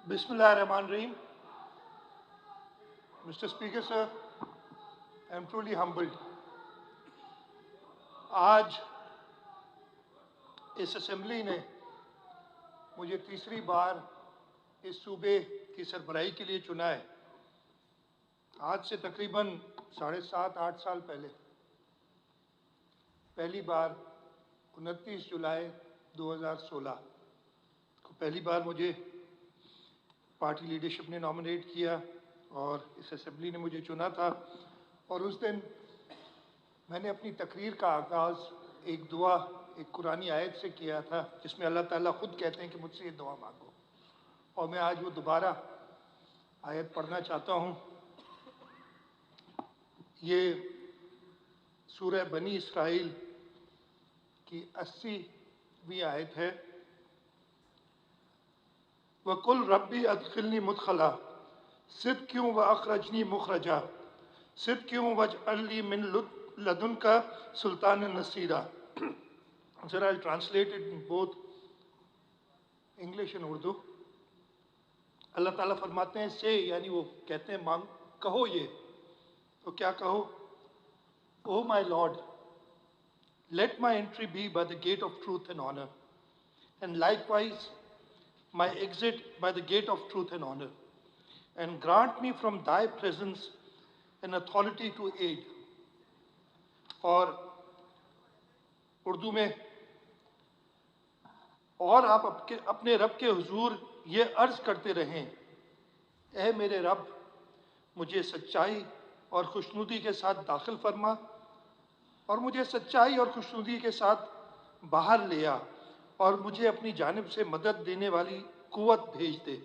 Bismillahirrahmanirrahim. Mr. Speaker, sir, I am truly humbled. आज इस assembly ने मुझे तीसरी बार इस सूबे की सरबराही के लिए चुना है। आज से तकरीबन 7.5-8 साल पहले पहली बार 29 जुलाई 2016 को पहली बार मुझे पार्टी लीडरशिप ने नॉमिनेट किया और इस असेंबली ने मुझे चुना था। और उस दिन मैंने अपनी तकरीर का आगाज़ एक दुआ, एक कुरानी आयत से किया था, जिसमें अल्लाह ताला खुद कहते हैं कि मुझसे ये दुआ मांगो। और मैं आज वो दोबारा आयत पढ़ना चाहता हूँ। ये सूरह बनी इसराइल की 80वीं आयत है। वकुल रब्बी अदखिलनी मुदखला सिद्क़ियों व अखरजनी मुखरजा सिद्क़ियों वजअलनी मिन लदुनका सुल्तान Nasira. Sir, I'll translate it in both English and Urdu. अल्लाह ताला फरमाते हैं से, यानी वो कहते हैं मांग, कहो ये, तो क्या कहो? Oh my lord, let my entry be by the gate of truth and honor, and likewise my exit by the gate of truth and honor, and grant me from thy presence an authority to aid. और उर्दू में, और आप अपने रब के हुजूर ये अर्ज करते रहें, ऐ मेरे रब, मुझे सच्चाई और खुशनुदी के साथ दाखिल फरमा और मुझे सच्चाई और खुशनुदी के साथ बाहर ले आ और मुझे अपनी जानिब से मदद देने वाली कुव्वत भेज दे।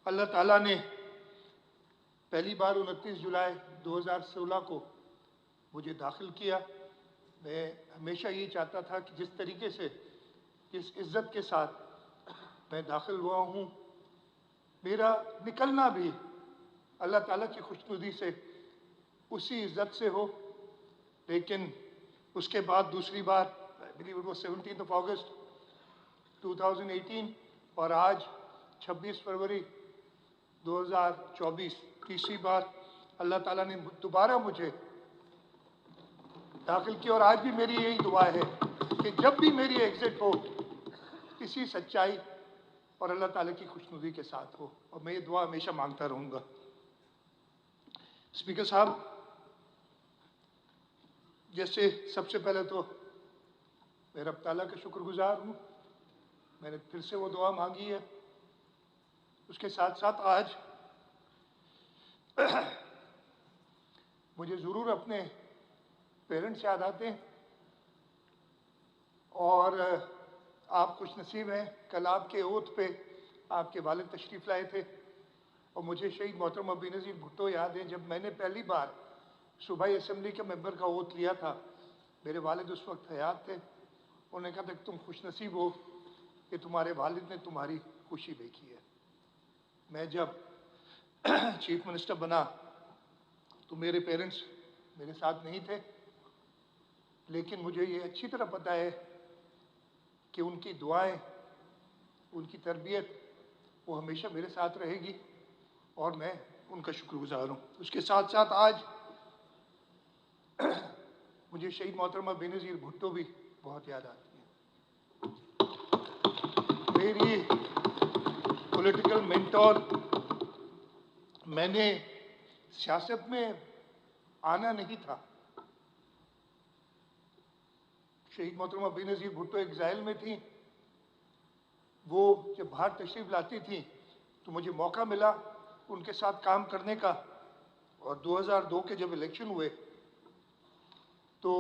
अल्लाह ताला ने पहली बार 29 जुलाई 2016 को मुझे दाखिल किया। मैं हमेशा ये चाहता था कि जिस तरीके से, जिस इज़्ज़त के साथ मैं दाखिल हुआ हूँ, मेरा निकलना भी अल्लाह ताला की खुशनुदी से उसी इज़्ज़त से हो। लेकिन उसके बाद दूसरी बार, आई बिलीव इट वाज 17 अगस्त 2018, और आज 26 फरवरी 2024 तीसरी बार अल्लाह ताला ने दोबारा मुझे दाखिल किया। और आज भी मेरी यही दुआ है कि जब भी मेरी एग्जिट हो, इसी सच्चाई और अल्लाह ताला की खुशनुदी के साथ हो, और मैं ये दुआ हमेशा मांगता रहूँगा। स्पीकर साहब, जैसे सबसे पहले तो मैं रब ताला का शुक्रगुजार हूँ, मैंने फिर से वो दुआ मांगी है। उसके साथ साथ आज मुझे ज़रूर अपने पेरेंट्स याद आते हैं, और आप खुश नसीब हैं, कल आपके ओथ पे आपके वालिद तशरीफ़ लाए थे। और मुझे शहीद मोहतरमा बेनज़ीर भुट्टो याद है, जब मैंने पहली बार सूबाई असम्बली के मेंबर का ओथ लिया था, मेरे वालिद उस वक्त हयात थे। उन्होंने कहा था कि तुम खुश नसीब हो कि तुम्हारे वालिद ने तुम्हारी खुशी देखी है। मैं जब चीफ मिनिस्टर बना तो मेरे पेरेंट्स मेरे साथ नहीं थे, लेकिन मुझे ये अच्छी तरह पता है कि उनकी दुआएं, उनकी तरबियत वो हमेशा मेरे साथ रहेगी, और मैं उनका शुक्रगुजार हूँ। उसके साथ साथ आज मुझे शहीद मोहतरमा बेनज़ीर भुट्टो भी बहुत याद आती है। मेरी पॉलिटिकल मेंटोर। मैंने सियासत में आना नहीं था। शहीद मोहतरमा बेनज़ीर भुट्टो एग्जाइल में थी। वो जब बाहर तशरीफ़ लाती थी तो मुझे मौका मिला उनके साथ काम करने का। और 2002 के जब इलेक्शन हुए तो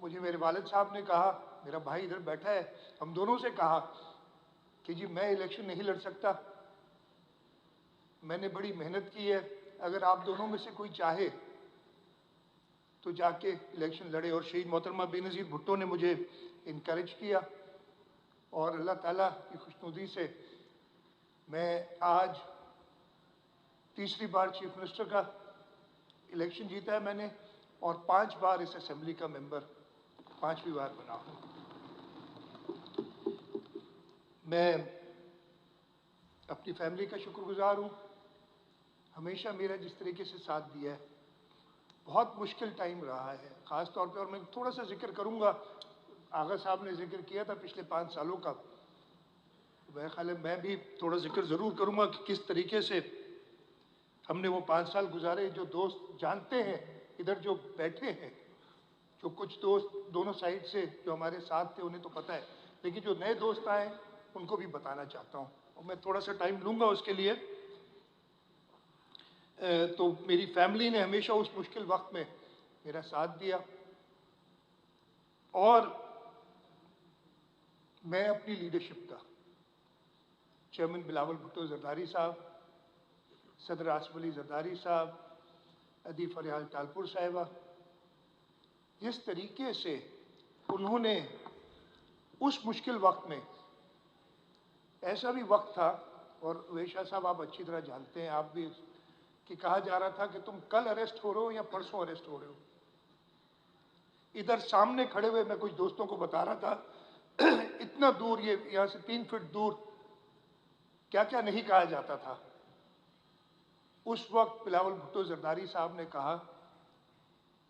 मुझे मेरे वालिद साहब ने कहा, मेरा भाई इधर बैठा है, हम दोनों से कहा कि जी मैं इलेक्शन नहीं लड़ सकता, मैंने बड़ी मेहनत की है, अगर आप दोनों में से कोई चाहे तो जाके इलेक्शन लड़े। और शहीद मोहतरमा बेनज़ीर भुट्टो ने मुझे इनकरेज किया, और अल्लाह ताला की खुशनुदी से मैं आज तीसरी बार चीफ मिनिस्टर का इलेक्शन जीता है मैंने, और 5 बार इस असेंबली का मेंबर 5वीं बार बना हूँ। मैं अपनी फैमिली का शुक्रगुजार हूँ, हमेशा मेरा जिस तरीके से साथ दिया है। बहुत मुश्किल टाइम रहा है ख़ास तौर पे, और मैं थोड़ा सा जिक्र करूँगा, आगा साहब ने जिक्र किया था पिछले 5 सालों का, मेरा ख्याल है मैं भी थोड़ा जिक्र ज़रूर करूँगा कि किस तरीके से हमने वो 5 साल गुजारे। जो दोस्त जानते हैं, इधर जो बैठे हैं, जो कुछ दोस्त दोनों साइड से जो हमारे साथ थे उन्हें तो पता है, लेकिन जो नए दोस्त आए उनको भी बताना चाहता हूँ, और मैं थोड़ा सा टाइम लूँगा उसके लिए। तो मेरी फैमिली ने हमेशा उस मुश्किल वक्त में मेरा साथ दिया, और मैं अपनी लीडरशिप का चेयरमैन बिलावल भुट्टो जरदारी साहब, सदर आसिफ अली जरदारी साहब, अदी फरियाल तालपुर साहिबा, जिस तरीके से उन्होंने उस मुश्किल वक्त में, ऐसा भी वक्त था, और वेशा साहब आप अच्छी तरह जानते हैं, आप भी, कि कहा जा रहा था कि तुम कल अरेस्ट हो रहे हो या परसों अरेस्ट हो रहे हो। इधर सामने खड़े हुए मैं कुछ दोस्तों को बता रहा था इतना दूर, ये यहाँ से 3 फीट दूर क्या क्या नहीं कहा जाता था। उस वक्त बिलावल भुट्टो जरदारी साहब ने कहा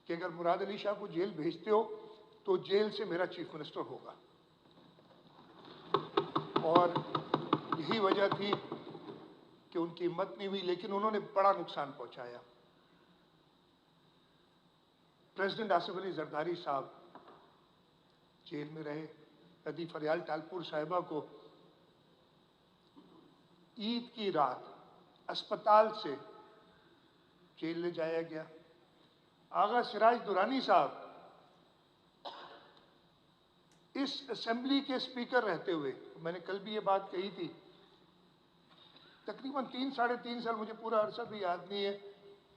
कि अगर मुराद अली शाह को जेल भेजते हो तो जेल से मेरा चीफ मिनिस्टर होगा, और यही वजह थी कि उनकी हिम्मत नहीं हुई, लेकिन उन्होंने बड़ा नुकसान पहुंचाया। प्रेसिडेंट आसिफ अली जरदारी साहब जेल में रहे, अदी फरियाल तालपुर साहिबा को ईद की रात अस्पताल से जेल ले जाया गया। आगा सिराज दुरानी साहब इस असेंबली के स्पीकर रहते हुए, मैंने कल भी ये बात कही थी, तकरीबन 3 साढ़े 3 साल, मुझे पूरा अरसा भी याद नहीं है,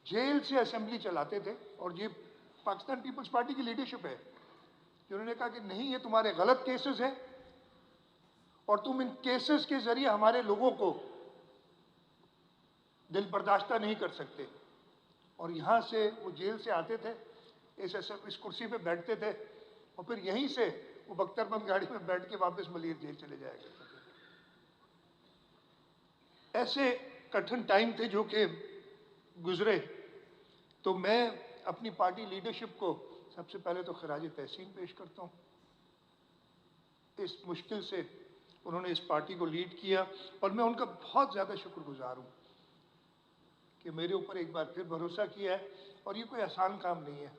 जेल से असेंबली चलाते थे। और ये पाकिस्तान पीपल्स पार्टी की लीडरशिप है जिन्होंने कहा कि नहीं, ये तुम्हारे गलत केसेस हैं और तुम इन केसेस के जरिए हमारे लोगों को दिल बर्दाश्ता नहीं कर सकते। और यहाँ से वो जेल से आते थे, इस कुर्सी पे बैठते थे, और फिर यहीं से वो बख्तरबंद गाड़ी में बैठ के वापस मलिर जेल चले जाया करते थे। ऐसे कठिन टाइम थे जो कि गुजरे। तो मैं अपनी पार्टी लीडरशिप को सबसे पहले तो खराज तहसीन पेश करता हूँ। इस मुश्किल से उन्होंने इस पार्टी को लीड किया, और मैं उनका बहुत ज़्यादा शुक्रगुजार हूँ कि मेरे ऊपर एक बार फिर भरोसा किया है। और ये कोई आसान काम नहीं है,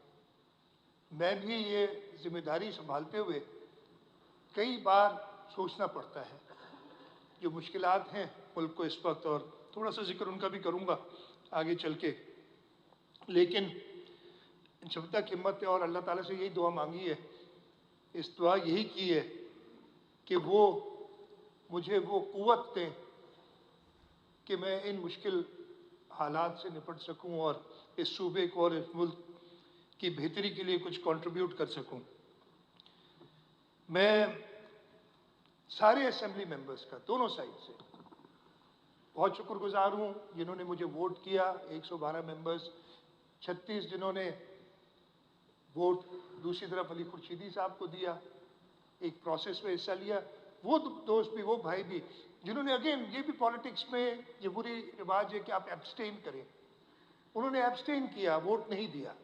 मैं भी ये जिम्मेदारी संभालते हुए कई बार सोचना पड़ता है जो मुश्किलात हैं मुल्क को इस वक्त, और थोड़ा सा जिक्र उनका भी करूँगा आगे चल के। लेकिन जब तक हिम्मत है, और अल्लाह ताला से यही दुआ मांगी है, इस दुआ यही की है कि वो मुझे वो क़ुव्वत दें कि मैं इन मुश्किल हालात से निपट सकूं और इस सूबे को और इस मुल्क की बेहतरी के लिए कुछ कंट्रीब्यूट कर सकूं। मैं सारे असेंबली मेंबर्स का दोनों साइड से बहुत शुक्रगुजार हूं जिन्होंने मुझे वोट किया। 112 मेंबर्स, 36 जिन्होंने वोट दूसरी तरफ अली खुर्शीदी साहब को दिया, एक प्रोसेस में हिस्सा लिया। वो दोस्त भी, वो भाई भी जिन्होंने, अगेन ये भी पॉलिटिक्स में ये बुरी रिवाज है कि आप एब्सटेन करें, उन्होंने एब्सटेन किया, वोट नहीं दिया।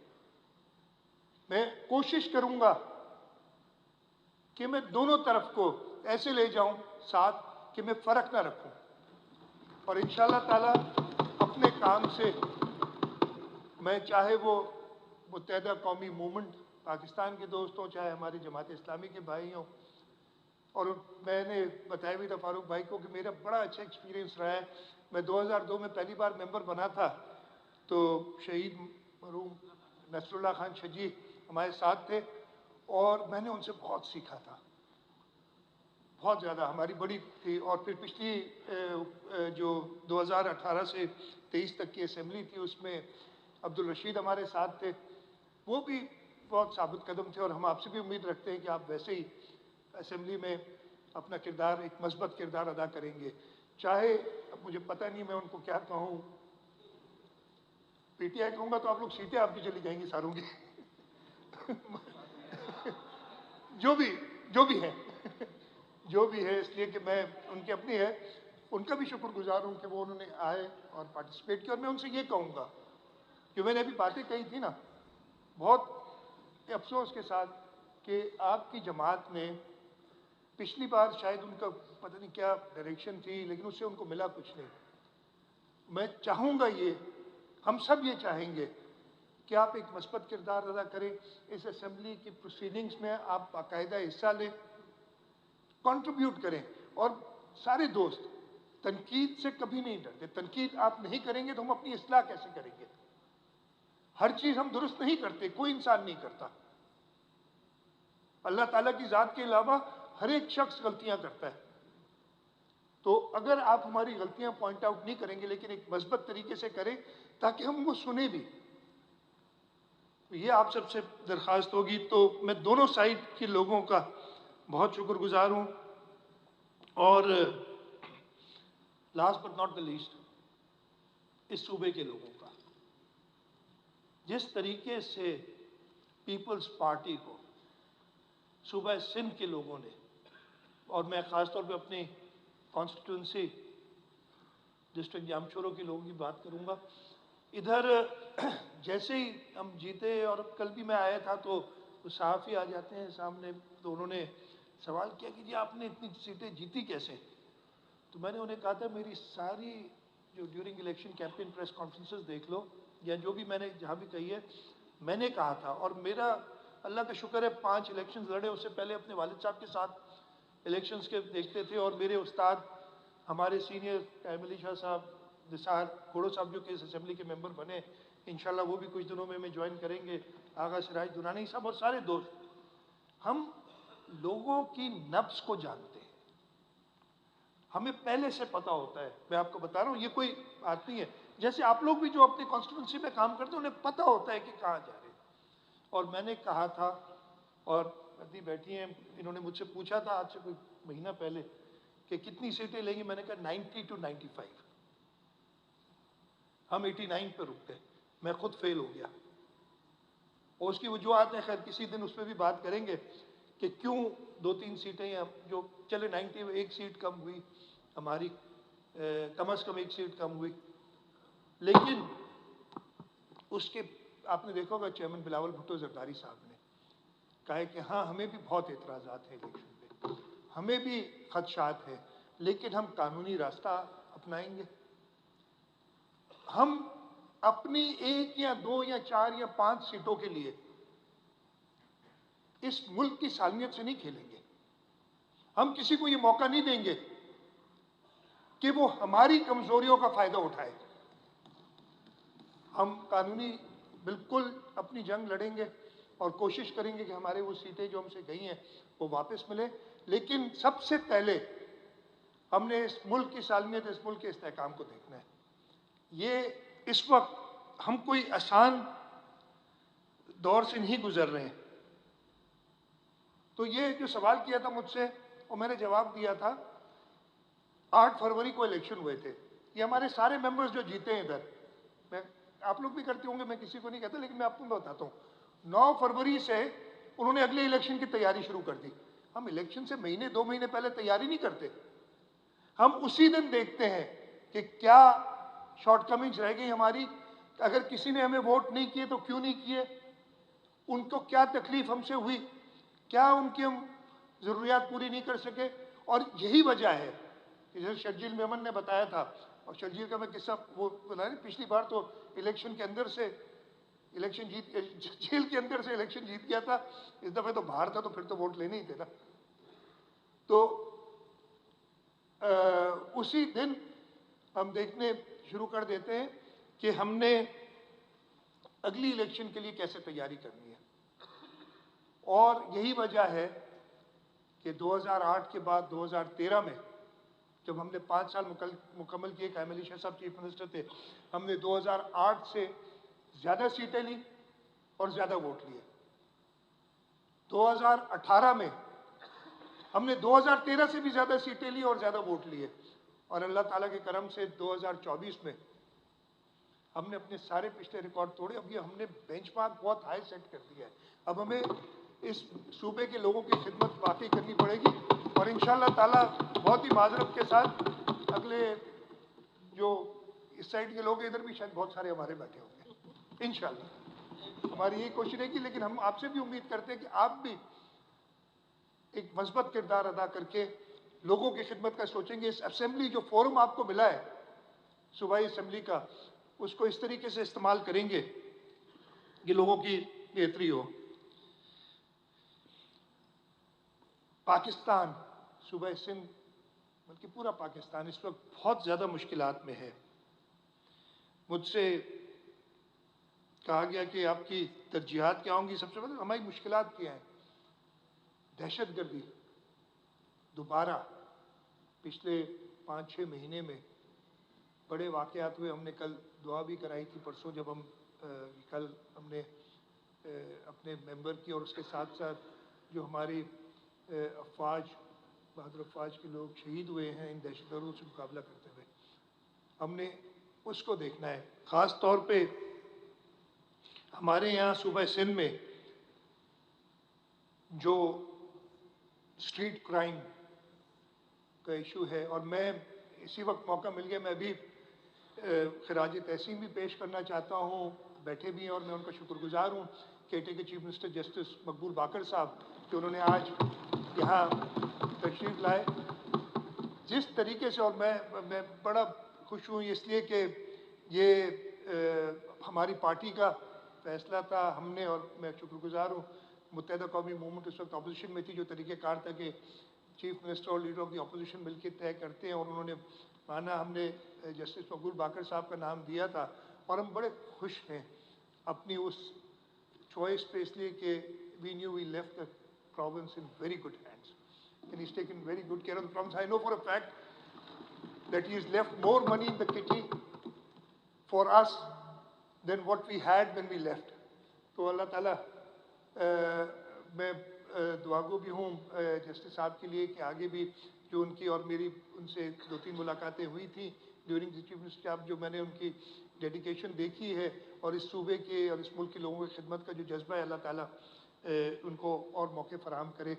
मैं कोशिश करूंगा कि मैं दोनों तरफ को ऐसे ले जाऊं साथ कि मैं फ़र्क ना रखूं, और इंशाअल्लाह ताला अपने काम से मैं, चाहे वो मुत्तहिदा कौमी मूवमेंट पाकिस्तान के दोस्त हों, चाहे हमारी जमात इस्लामी के भाई हों, और मैंने बताया भी था फारूक भाई को कि मेरा बड़ा अच्छा एक्सपीरियंस रहा है। मैं 2002 में पहली बार मेंबर बना था, तो शहीद मरहूम नसरुल्लाह खान शजी हमारे साथ थे, और मैंने उनसे बहुत सीखा था, बहुत ज़्यादा। हमारी बड़ी थी, और फिर पिछली जो 2018 से 23 तक की असेंबली थी, उसमें अब्दुल रशीद हमारे साथ थे, वो भी बहुत साबित कदम थे। और हम आपसे भी उम्मीद रखते हैं कि आप वैसे ही असेंबली में अपना किरदार, एक मस्बत किरदार अदा करेंगे। चाहे, अब मुझे पता नहीं मैं उनको क्या कहूँ, पीटीआई कहूँगा तो आप लोग सीटें आपकी चली जाएंगी सारों की जो भी है जो भी है, इसलिए कि मैं, उनकी अपनी है, उनका भी शुक्रगुजार हूँ कि वो उन्होंने आए और पार्टिसिपेट किया। और मैं उनसे ये कहूँगा कि मैंने अभी बातें कही थी ना, बहुत अफसोस के साथ कि आपकी जमात ने पिछली बार शायद उनका पता नहीं क्या डायरेक्शन थी, लेकिन उससे उनको मिला कुछ नहीं। मैं चाहूँगा ये, हम सब ये चाहेंगे कि आप एक मस्बत किरदार अदा करें इस असेंबली की प्रोसीडिंग्स में, आप बाकायदा हिस्सा लें, कंट्रीब्यूट करें। और सारे दोस्त तनकीद से कभी नहीं डरते। तनकीद आप नहीं करेंगे तो हम अपनी इस्लाह कैसे करेंगे? हर चीज़ हम दुरुस्त नहीं करते, कोई इंसान नहीं करता। अल्लाह ताला की ज़ात के अलावा हर एक शख्स गलतियां करता है। तो अगर आप हमारी गलतियां पॉइंट आउट नहीं करेंगे, लेकिन एक मस्बत तरीके से करें ताकि हम वो सुने भी, तो ये आप सबसे दरख्वास्त होगी। तो मैं दोनों साइड के लोगों का बहुत शुक्रगुजार हूँ। और last but not the least, इस सूबे के लोगों का, जिस तरीके से पीपल्स पार्टी को सूबा सिंध के लोगों ने, और मैं ख़ास तौर पे अपनी कॉन्स्टिट्यूंसी डिस्ट्रिक्ट जामशोरो के लोगों की बात करूँगा। इधर जैसे ही हम जीते, और कल भी मैं आया था तो सहाफ़ी आ जाते हैं सामने, तो उन्होंने सवाल किया कि जी आपने इतनी सीटें जीती कैसे? तो मैंने उन्हें कहा था मेरी सारी जो during election campaign press conferences देख लो, या जो भी मैंने जहाँ भी कही है, मैंने कहा था। और मेरा अल्लाह का शुक्र है 5 इलेक्शंस लड़े, उससे पहले अपने वालिद साहब के साथ इलेक्शंस के देखते थे। और मेरे उस्ताद हमारे सीनियर टाइम अली शाह साहब, निसार घोड़ो साहब जो कि इस असेंबली के मेंबर बने, इंशाल्लाह वो भी कुछ दिनों में ज्वाइन करेंगे, आगा सिराज दुरानी साहब और सारे दोस्त। हम लोगों की नब्ज को जानते हैं, हमें पहले से पता होता है। मैं आपको बता रहा हूँ, ये कोई बात नहीं है। जैसे आप लोग भी जो अपनी कॉन्स्टिट्यूंसी में काम करते हैं, उन्हें पता होता है कि कहाँ जा रहे हैं। और मैंने कहा था, और अभी बैठी हैं, इन्होंने मुझसे पूछा था आज से कोई महीना पहले कि कितनी सीटें लेंगी, मैंने कहा 90 to 95। हम 89 पर रुक गए, मैं खुद फेल हो गया। और उसकी वजूहत है, खैर किसी दिन उस पर भी बात करेंगे कि क्यों 2-3 सीटें या जो चले 90 में 1 सीट कम हुई हमारी, कम से कम 1 सीट कम हुई। लेकिन उसके आपने देखा होगा चेयरमैन बिलावल भुट्टो जरदारी साहब ने कहा है कि हाँ हमें भी बहुत एतराज़ात हैं इलेक्शन पे, हमें भी खदशात हैं, लेकिन हम कानूनी रास्ता अपनाएंगे। हम अपनी 1 या 2 या 4 या 5 सीटों के लिए इस मुल्क की सालमियत से नहीं खेलेंगे। हम किसी को ये मौका नहीं देंगे कि वो हमारी कमजोरियों का फायदा उठाए। हम कानूनी बिल्कुल अपनी जंग लड़ेंगे और कोशिश करेंगे कि हमारे वो सीटें जो हमसे गई हैं वो वापस मिले। लेकिन सबसे पहले हमने इस मुल्क की सालमियत, इस मुल्क के इस्तेहकाम को देखना है। ये इस वक्त हम कोई आसान दौर से नहीं गुजर रहे हैं। तो ये जो सवाल किया था मुझसे और मैंने जवाब दिया था, 8 फरवरी को इलेक्शन हुए थे। ये हमारे सारे मेंबर्स जो जीते हैं इधर, मैं आप लोग भी करते होंगे, मैं किसी को नहीं कहता, लेकिन मैं आपको बताता हूँ। 9 फरवरी से उन्होंने अगले इलेक्शन की तैयारी शुरू कर दी। हम इलेक्शन से महीने 2 महीने पहले तैयारी नहीं करते, हम उसी दिन देखते हैं कि क्या शॉर्टकमिंग्स रह गई हमारी, अगर किसी ने हमें वोट नहीं किए तो क्यों नहीं किए, उनको क्या तकलीफ हमसे हुई, क्या उनकी हम ज़रूरियात पूरी नहीं कर सके। और यही वजह है कि जैसे शर्जील मेमन ने बताया था, और शर्जील का मैं किस्सा वो बता रही, पिछली बार तो इलेक्शन के अंदर से इलेक्शन जेल के अंदर से इलेक्शन जीत गया था, इस दफ़े तो बाहर था, तो फिर तो वोट लेने ही थे ना। तो उसी दिन हम देखने शुरू कर देते हैं कि हमने अगली इलेक्शन के लिए कैसे तैयारी करनी है। और यही वजह है कि 2008 के बाद 2013 में जब हमने 5 साल मुकम्मल किए, कायम अली शाह साहब चीफ मिनिस्टर थे, हमने 2008 से ज़्यादा सीटें ली और ज़्यादा वोट लिए। 2018 में हमने 2013 से भी ज़्यादा सीटें ली और ज़्यादा वोट लिए। और अल्लाह ताला के करम से 2024 में हमने अपने सारे पिछले रिकॉर्ड तोड़े। अब ये हमने बेंचमार्क बहुत हाई सेट कर दिया है। अब हमें इस सूबे के लोगों की खिदमत वाकई करनी पड़ेगी। और इंशाअल्लाह ताला बहुत ही माजरत के साथ अगले जो इस साइड के लोग इधर भी शायद बहुत सारे हमारे बैठे होंगे इंशाअल्लाह, हमारी यही कोशिश रहेगी। लेकिन हम आपसे भी उम्मीद करते हैं कि आप भी एक मस्बत किरदार अदा करके लोगों की खिदमत का सोचेंगे। इस असेंबली जो फोरम आपको मिला है सूबाई असेंबली का, उसको इस तरीके से इस्तेमाल करेंगे कि लोगों की बेहतरी हो। पाकिस्तान, सूबा सिंध बल्कि पूरा पाकिस्तान इस वक्त बहुत ज़्यादा मुश्किलात में है। मुझसे कहा गया कि आपकी तरजीहात क्या होंगी। सबसे पहले हमारी मुश्किलात क्या हैं? दहशतगर्दी दोबारा पिछले 5-6 महीने में बड़े वाक़यात हुए। हमने कल दुआ भी कराई थी परसों, जब हम कल हमने अपने मेंबर की और उसके साथ साथ जो हमारी अफवाज, बहादुर अफवाज के लोग शहीद हुए हैं इन दहशतगर्दों से मुकाबला करते हुए, हमने उसको देखना है। ख़ास तौर पे हमारे यहाँ सूबा सिंध में जो स्ट्रीट क्राइम का इशू है, और मैं इसी वक्त मौका मिल गया, मैं भी खराज तहसीन भी पेश करना चाहता हूँ। बैठे भी हैं और मैं उनका शुक्रगुजार हूँ केटे के चीफ मिनिस्टर जस्टिस मकबूल बाकर साहब कि उन्होंने आज यहाँ तशरीफ़ लाए जिस तरीके से। और मैं बड़ा खुश हूँ इसलिए कि ये हमारी पार्टी का फ़ैसला था। हमने, और मैं शुक्रगुजार हूँ, मुत्तहिदा कौमी मूवमेंट उस वक्त अपोजिशन में थी, जो तरीक़ेकार था कि चीफ मिनिस्टर और लीडर ऑफ द अपोजिशन मिलकर तय करते हैं, और उन्होंने माना। हमने जस्टिस मकबूल बाकर साहब का नाम दिया था और हम बड़े खुश हैं अपनी उस चॉइस पे, इसलिए कि we knew we left the province in very good hands and he's taken very good care of the province. I know for a fact that he's left more money in the kitty for us than what we had when we left. तो अल्लाह ताला मैं दुआगो भी हूँ justice साहब के लिए कि आगे भी जो उनकी और मेरी उनसे 2-3 मुलाकातें हुई थी ड्यूरिंग द चीफ मिनिस्टर साहब, जो मैंने उनकी डेडिकेशन देखी है और इस सूबे के और इस मुल्क के लोगों की खिदमत का जो जज्बा है, अल्लाह ताला उनको और मौके फराहम करे।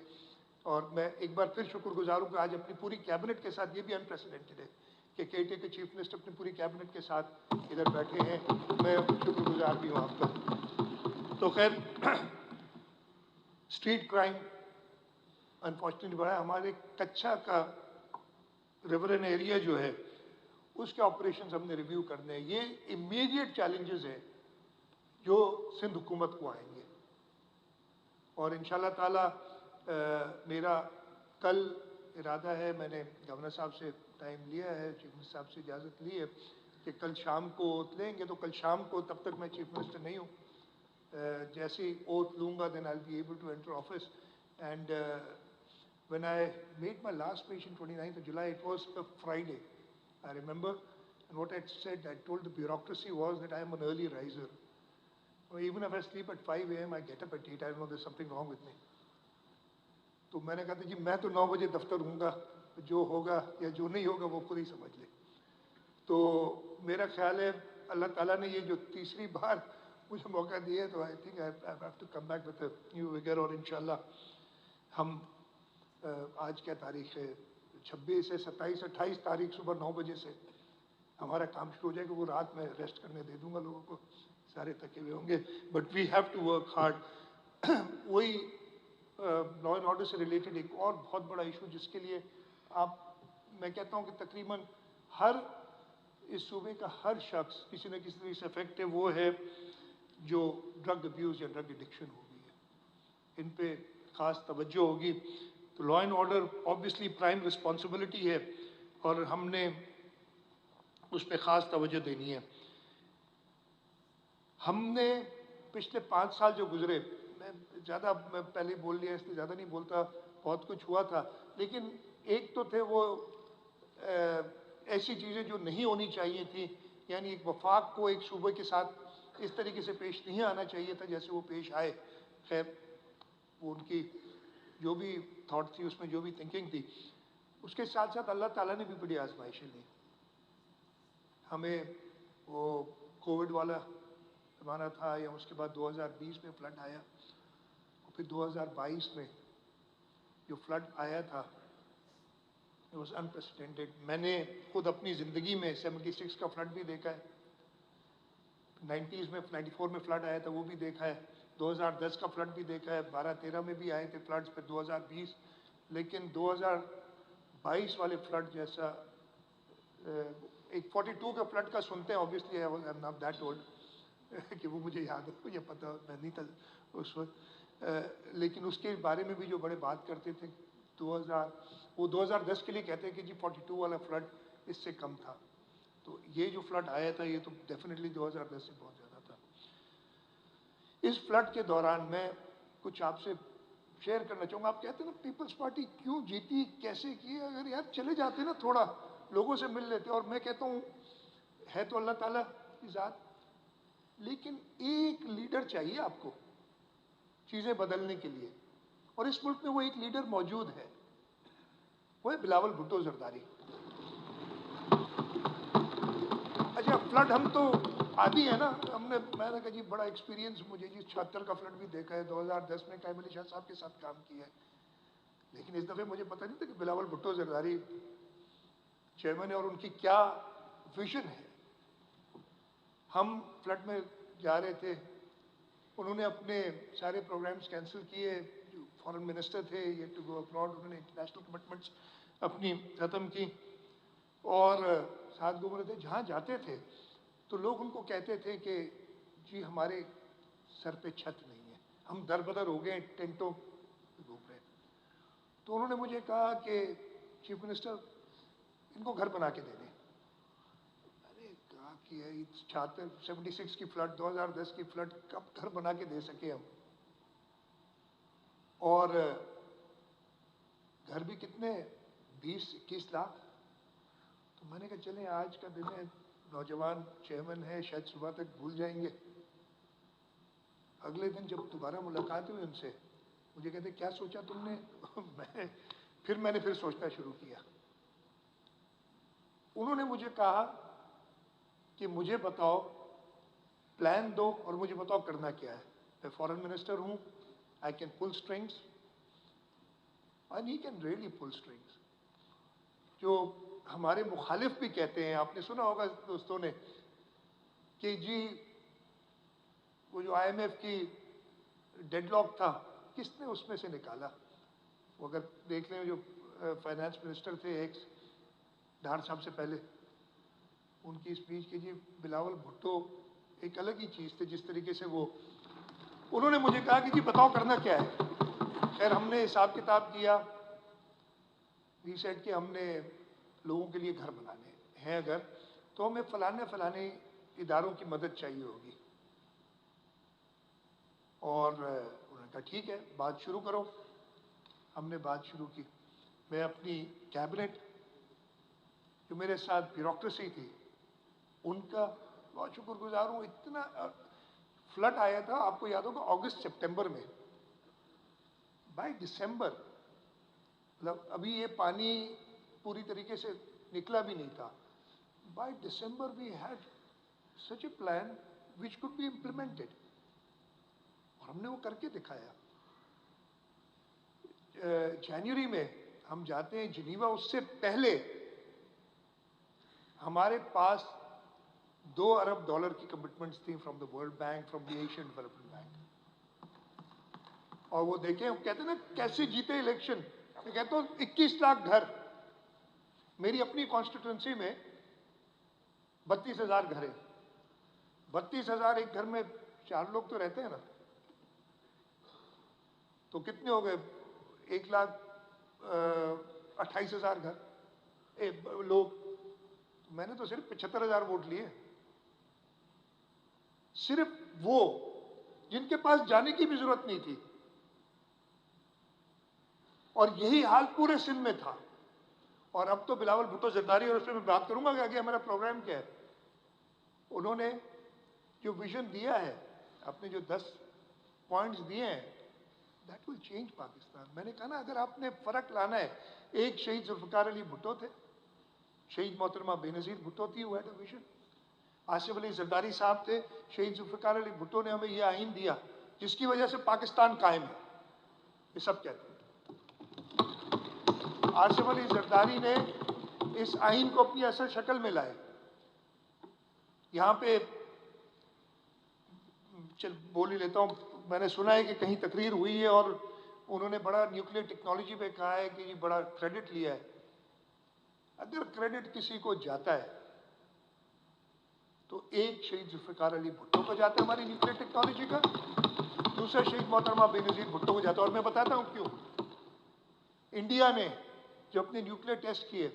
और मैं एक बार फिर शुक्रगुजार हूँ कि आज अपनी पूरी कैबिनेट के साथ, ये भी अनप्रेसिडेंटेड है कि केटे के चीफ मिनिस्टर अपनी पूरी कैबिनेट के साथ इधर बैठे हैं। मैं शुक्रगुजार भी हूँ आपका। तो खैर, स्ट्रीट क्राइम अनफॉर्चुनेटली बढ़ा। हमारे कच्चा का रिवरन एरिया जो है उसके ऑपरेशंस हमने रिव्यू करने हैं। ये इमीडिएट चैलेंजेस हैं जो सिंध हुकूमत को आएंगे, और इंशाल्लाह ताला मेरा कल इरादा है, मैंने गवर्नर साहब से टाइम लिया है, चीफ मिनिस्टर साहब से इजाज़त ली है कि कल शाम को ओथ लेंगे। तो कल शाम को, तब तक मैं चीफ मिनिस्टर नहीं हूँ, जैसे ही ओथ लूँगा then I will be able to enter office. And when I made my last speech in 29th of July, it was a Friday, I remember, and what I said, I told the bureaucracy was that I am an early riser. Even if I sleep at 5 a.m., I get up at 8. I don't know, there's something wrong with me. तो मैंने कहा था जी मैं तो 9 बजे दफ्तर हूँगा, जो होगा या जो नहीं होगा वो खुद ही समझ ले। तो मेरा ख्याल है अल्लाह ताला ने ये जो तीसरी बार मुझे मौका दिया है, तो I think I have to come back with new vigour. और इंशाल्लाह हम आज क्या तारीख है, 26 है, 27, 28 तारीख सुबह 9 बजे से हमारा काम शुरू हो जाएगा। वो रात में रेस्ट करने दे दूंगा लोगों को, सारे थके हुए होंगे, but we have to work hard. वही लॉ एंड ऑर्डर से रिलेटेड एक और बहुत बड़ा इशू जिसके लिए मैं कहता हूँ कि तकरीबन हर इस सूबे का हर शख्स किसी न किसी तरह से अफेक्ट है, वो है जो ड्रग अब्यूज़ या ड्रग एडिक्शन हो गई है। इन पे ख़ास तवज्जो होगी। तो law and order obviously prime responsibility है और हमने उस पर ख़ास तवज्जो देनी है। हमने पिछले 5 साल जो गुजरे, मैं पहले बोल लिया इसलिए ज़्यादा नहीं बोलता, बहुत कुछ हुआ था, लेकिन एक तो थे वो ऐसी चीज़ें जो नहीं होनी चाहिए थी, यानी एक वफाक को एक सूबे के साथ इस तरीके से पेश नहीं आना चाहिए था जैसे वो पेश आए। खैर, वो उनकी जो भी थॉट थी, उसमें जो भी थिंकिंग थी, उसके साथ साथ अल्लाह ताला ने भी बड़ी आजमाइशें ली। हमें वो कोविड वाला ज़माना था, या उसके बाद 2020 में फ्लड आया, फिर 2022 में जो फ्लड आया था, इट वॉज अनप्रेसिडेंटेड। मैंने खुद अपनी ज़िंदगी में 76 का फ्लड भी देखा है, 90s में 94 में फ्लड आया था वो भी देखा है, 2010 का फ्लड भी देखा है, 12-13 में भी आए थे फ्लड्स, फिर 2020, लेकिन 2022 वाले फ्लड जैसा एक 42 का फ्लड का सुनते हैं, obviously I am not that old कि वो मुझे याद है, मुझे पता मैं नहीं था उस वक्त, लेकिन उसके बारे में भी जो बड़े बात करते थे 2010 के लिए कहते हैं कि जी 42 वाला फ्लड इससे कम था। तो ये जो फ्लड आया था ये तो डेफिनेटली 2010 से बहुत ज़्यादा था। इस फ्लड के दौरान मैं कुछ आपसे शेयर करना चाहूँगा। आप कहते हैं ना पीपल्स पार्टी क्यों जीती, कैसे की, अगर यार चले जाते ना थोड़ा लोगों से मिल लेते, और मैं कहता हूँ है तो अल्लाह ताला की ज़ात, लेकिन एक लीडर चाहिए आपको चीज़ें बदलने के लिए, और इस मुल्क में वो एक लीडर मौजूद है, वो है बिलावल भुट्टो जरदारी। अच्छा फ्लड हम तो आदि है ना, मैंने कहा जी बड़ा एक्सपीरियंस मुझे जी 76 का फ्लड भी देखा है, 2010 में कायम अली शाह साहब के साथ काम किया है, लेकिन इस दफ़े मुझे पता नहीं था कि बिलावल भुट्टो जरदारी चेयरमैन है और उनकी क्या विजन है। हम फ्लड में जा रहे थे, उन्होंने अपने सारे प्रोग्राम्स कैंसिल किए, जो फॉरेन मिनिस्टर थे ये टू गो अब्रॉड, उन्होंने इंटरनेशनल कमिटमेंट्स अपनी ख़त्म की और साथ घूम रहे थे। जहाँ जाते थे तो लोग उनको कहते थे कि जी हमारे सर पे छत नहीं है, हम दर बदर हो गए, टेंटों घूम रहे। तो उन्होंने मुझे कहा कि चीफ मिनिस्टर इनको घर बना के दे दें। अरे कहा कि 76 की फ्लड, 2010 की फ्लड, कब घर बना के दे सके हम, और घर भी कितने 20-21 लाख। तो मैंने कहा चलें आज का दिन है, नौजवान चेयरमैन है, शायद सुबह तक भूल जाएंगे। अगले दिन जब दोबारा मुलाकात हुई उनसे, मुझे कहते क्या सोचा तुमने मैंने फिर सोचना शुरू किया। उन्होंने मुझे कहा कि मुझे बताओ, प्लान दो और मुझे बताओ करना क्या है। मैं फॉरेन मिनिस्टर हूँ, I can pull strings and he can really pull strings. जो हमारे मुखालिफ भी कहते हैं, आपने सुना होगा दोस्तों ने कि जी वो जो IMF की डेडलॉक था किसने उसमें से निकाला। वो अगर देख लें जो फाइनेंस मिनिस्टर थे एक्स डार साहब से पहले, उनकी स्पीच की जी बिलावल भुट्टो एक अलग ही चीज़ थे, जिस तरीके से वो उन्होंने मुझे कहा कि जी बताओ करना क्या है। खैर हमने हिसाब किताब किया, वी सेड कि हमने लोगों के लिए घर बनाने हैं, अगर तो हमें फलाने इदारों की मदद चाहिए होगी। और उन्होंने कहा ठीक है बात शुरू करो। हमने बात शुरू की। मैं अपनी कैबिनेट, जो मेरे साथ ब्यूरोक्रेसी थी, उनका बहुत शुक्रगुजार हूँ। इतना फ्लड आया था, आपको याद होगा अगस्त सितंबर में, बाय दिसंबर, मतलब अभी ये पानी पूरी तरीके से निकला भी नहीं था, by December we had such a plan which could be implemented, और हमने वो करके दिखाया। जनवरी में हम जाते हैं जिनीवा, उससे पहले हमारे पास $2 अरब की कमिटमेंट्स थी from the world bank, from the Asian development bank. और वो देखें, हम कहते हैं ना कैसे जीते इलेक्शन। मैं कहता हूँ 21 लाख घर, मेरी अपनी कॉन्स्टिट्यूंसी में 32,000 घर है। 32,000 एक घर में 4 लोग तो रहते हैं ना, तो कितने हो गए 1,28,000 घर लोग। मैंने तो सिर्फ 75,000 वोट लिए, सिर्फ वो जिनके पास जाने की भी जरूरत नहीं थी। और यही हाल पूरे सिंध में था। और अब तो बिलावल भुट्टो जरदारी, और उसमें मैं बात करूंगा कि आगे हमारा प्रोग्राम क्या है। उन्होंने जो विजन दिया है, अपने जो 10 पॉइंट्स दिए हैं, दैट विल चेंज पाकिस्तान। मैंने कहा ना अगर आपने फर्क लाना है, एक शहीद जुल्फिकार अली भुट्टो थे, शहीद मोहतरमा बेनज़ीर भुट्टो थी, वो had a vision. Asif Ali Zardari साहब थे, शहीद जुल्फिकार अली भुट्टो ने हमें यह आइन दिया जिसकी वजह से पाकिस्तान कायम है। ये सब कहते हैं। आसिफ अली जरदारी ने इस आइन को अपनी असल शक्ल में लाए। यहाँ पे चल बोल ही लेता हूँ, मैंने सुना है कि कहीं तकरीर हुई है और उन्होंने बड़ा न्यूक्लियर टेक्नोलॉजी पे कहा है कि ये बड़ा क्रेडिट लिया है। अगर क्रेडिट किसी को जाता है तो एक शहीद जुल्फ़िकार अली भुट्टो को जाता है हमारी न्यूक्लियर टेक्नोलॉजी का, दूसरा शहीद मोहतरमा बेनज़ीर भुट्टो को जाता है। और मैं बताता हूँ क्यों। इंडिया ने जो अपने न्यूक्लियर टेस्ट किए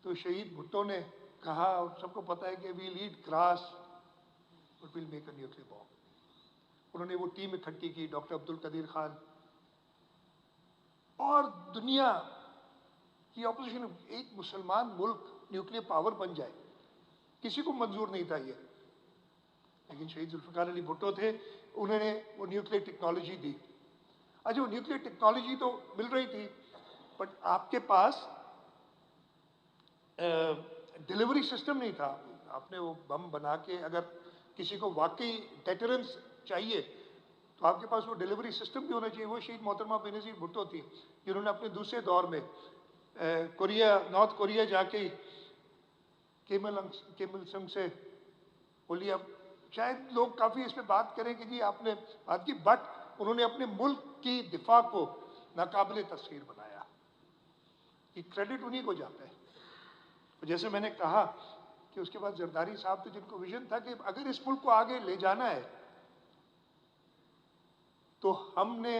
तो शहीद भुट्टो ने कहा, और सबको पता है कि we lead grass but will make a nuclear bomb. उन्होंने वो टीम इकट्ठी की, डॉक्टर अब्दुल कदीर खान और दुनिया की ऑपोजिशन। एक मुसलमान मुल्क न्यूक्लियर पावर बन जाए, किसी को मंजूर नहीं था ये, लेकिन शहीद जुल्फ़िकार अली भुट्टो थे, उन्होंने वो न्यूक्लियर टेक्नोलॉजी दी। अच्छा, वो न्यूक्लियर टेक्नोलॉजी तो मिल रही थी, बट आपके पास डिलीवरी सिस्टम नहीं था। आपने वो बम बना के अगर किसी को वाकई डेटरेंस चाहिए तो आपके पास वो डिलीवरी सिस्टम भी होना चाहिए। वो शहीद मोहतरमा बेनज़ीर भुट्टो थी जिन्होंने अपने दूसरे दौर में नॉर्थ कोरिया जाके किम इल संग से बोलिए। अब शायद लोग काफ़ी इस पर बात करें कि जी आपने बात की, बट उन्होंने अपने मुल्क की दिफा को नाकाबिले तस्खीर बनाया। ये क्रेडिट उन्हीं को जाता है। तो जैसे मैंने कहा कि उसके बाद जरदारी साहब तो जिनको विजन था कि अगर इस मुल्क को आगे ले जाना है तो हमने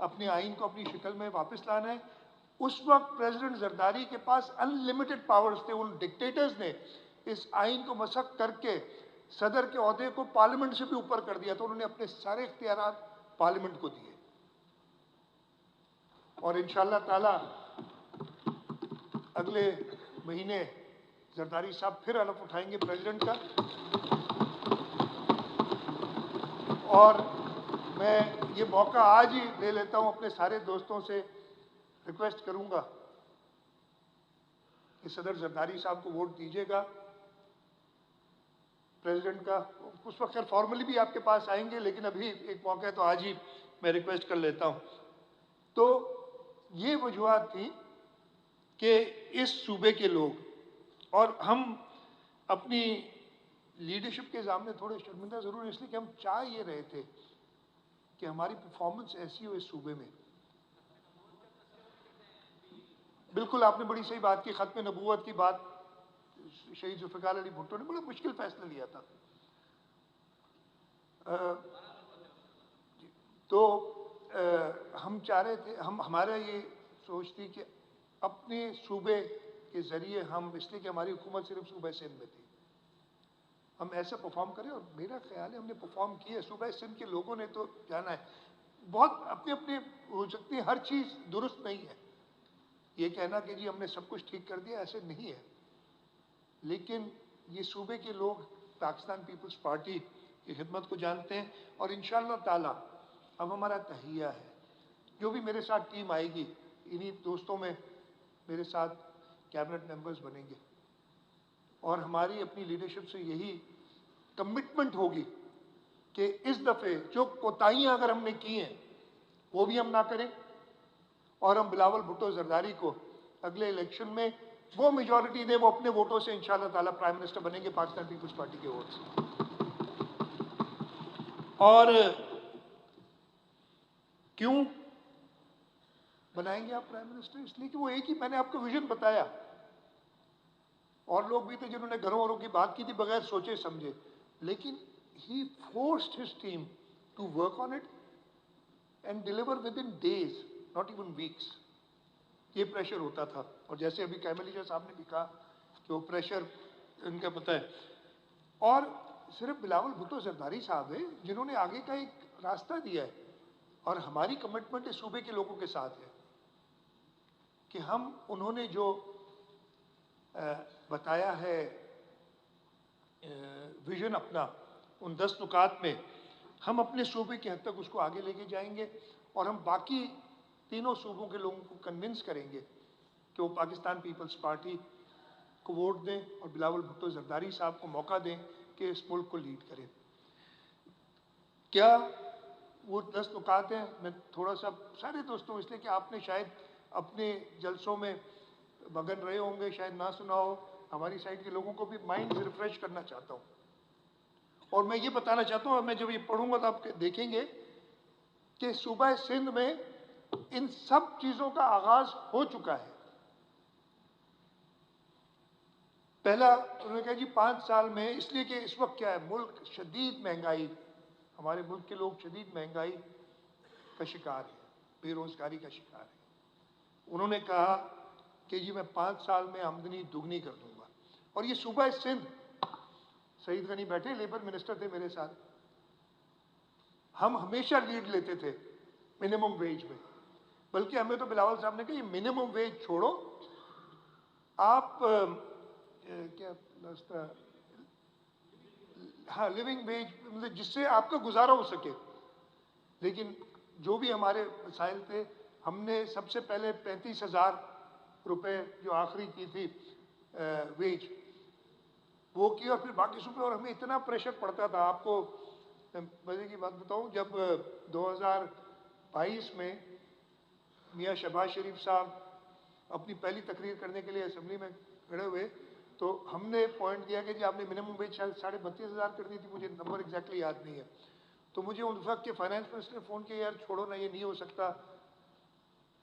अपने आइन को अपनी शक्ल में वापस लाना है। उस वक्त प्रेसिडेंट जरदारी के पास अनलिमिटेड पावर्स थे। उन डिक्टेटर्स ने इस आइन को मसख करके सदर के ओहदे को पार्लियामेंट से भी ऊपर कर दिया। तो उन्होंने अपने सारे इख्तियारात पार्लियामेंट को दिए और इंशाअल्लाह ताला अगले महीने जरदारी साहब फिर हलफ उठाएंगे प्रेसिडेंट का। और मैं ये मौका आज ही ले लेता हूँ, अपने सारे दोस्तों से रिक्वेस्ट करूँगा कि सदर जरदारी साहब को वोट दीजिएगा प्रेसिडेंट का। उस वक्त खैर फॉर्मली भी आपके पास आएंगे, लेकिन अभी एक मौका है तो आज ही मैं रिक्वेस्ट कर लेता हूँ। तो ये वजूहत थी कि इस सूबे के लोग और हम अपनी लीडरशिप के सामने थोड़े शर्मिंदा ज़रूर, इसलिए कि हम चाह ये रहे थे कि हमारी परफॉर्मेंस ऐसी हो इस सूबे में। बिल्कुल आपने बड़ी सही बात की, ख़त्म नबूवत की बात शहीद जुल्फ़िकार अली भुट्टो ने बड़ा मुश्किल फैसला लिया था। तो हम चाह रहे थे, हमारा ये सोच थी कि अपने सूबे के ज़रिए हम, इसलिए कि हमारी हुकूमत सिर्फ सूबे सिंध में थी, हम ऐसा परफॉर्म करें। और मेरा ख्याल है हमने परफॉर्म किया। सूबे सिंध के लोगों ने तो जाना है, बहुत अपने अपने हो सकती है, हर चीज़ दुरुस्त नहीं है। ये कहना कि जी हमने सब कुछ ठीक कर दिया, ऐसे नहीं है। लेकिन ये सूबे के लोग पाकिस्तान पीपल्स पार्टी की खिदमत को जानते हैं और इंशाअल्लाह ताला अब हमारा तहिया है। जो भी मेरे साथ टीम आएगी, इन्हीं दोस्तों में मेरे साथ कैबिनेट मेंबर्स बनेंगे और हमारी अपनी लीडरशिप से यही कमिटमेंट होगी कि इस दफ़े जो कोताहियाँ अगर हमने की हैं वो भी हम ना करें और हम बिलावल भुट्टो जरदारी को अगले इलेक्शन में वो मेजॉरिटी दे, वो अपने वोटों से इंशाअल्लाह ताला प्राइम मिनिस्टर बनेंगे पाकिस्तान पीपल्स पार्टी के वोट से। और क्यों बनाएंगे आप प्राइम मिनिस्टर? इसलिए कि वो एक ही, मैंने आपको विजन बताया, और लोग भी थे जिन्होंने घरों वरों की बात की थी बगैर सोचे समझे, लेकिन he forced his team to work on it and deliver within days, not even weeks. ये प्रेशर होता था। और जैसे अभी कैमलिजा साहब ने भी कहा कि वो प्रेशर इनका पता है। और सिर्फ बिलावल भुट्टो जरदारी साहब है जिन्होंने आगे का एक रास्ता दिया है, और हमारी कमिटमेंट इस सूबे के लोगों के साथ है कि हम, उन्होंने जो बताया है विजन अपना, उन 10 नुकात में हम अपने सूबे की हद तक उसको आगे लेके जाएंगे और हम बाकी तीनों सूबों के लोगों को कन्विंस करेंगे कि वो पाकिस्तान पीपल्स पार्टी को वोट दें और बिलावल भुट्टो जरदारी साहब को मौका दें कि इस मुल्क को लीड करें। क्या वो 10 नुकात हैं, मैं थोड़ा सा सारे दोस्तों इसलिए कि आपने शायद अपने जलसों में मगन रहे होंगे, शायद ना सुना हो, हमारी साइड के लोगों को भी माइंड रिफ्रेश करना चाहता हूँ। और मैं ये बताना चाहता हूँ, मैं जब ये पढ़ूंगा तो आप देखेंगे कि सूबा सिंध में इन सब चीज़ों का आगाज हो चुका है। पहला उन्होंने कहा जी 5 साल में, इसलिए कि इस वक्त क्या है, मुल्क शदीद महंगाई, हमारे मुल्क के लोग शदीद महंगाई का शिकार है, बेरोजगारी का शिकार है। उन्होंने कहा कि जी मैं 5 साल में आमदनी दुगनी कर दूंगा। और ये सूबा सिंध, सईद गनी बैठे लेबर मिनिस्टर थे मेरे साथ, हम हमेशा लीड लेते थे मिनिमम वेज में, बल्कि हमें तो बिलावल साहब ने कहा ये मिनिमम वेज छोड़ो, आप क्या हाँ लिविंग वेज, मतलब जिससे आपका गुजारा हो सके। लेकिन जो भी हमारे मसाइल थे, हमने सबसे पहले 35,000 रुपये जो आखिरी की थी वेज, वो की, और फिर बाकी सूबे। और हमें इतना प्रेशर पड़ता था, आपको मजे की बात बताऊं, जब 2022 में मियाँ शहबाज शरीफ साहब अपनी पहली तकरीर करने के लिए असेंबली में खड़े हुए, तो हमने पॉइंट दिया कि जी आपने मिनिमम वेज शायद 32,500 कर दी थी, मुझे नंबर एग्जैक्टली याद नहीं है। तो मुझे उस वक्त के फाइनेंस मिनिस्टर ने फ़ोन किया, यार छोड़ो ना, ये नहीं हो सकता,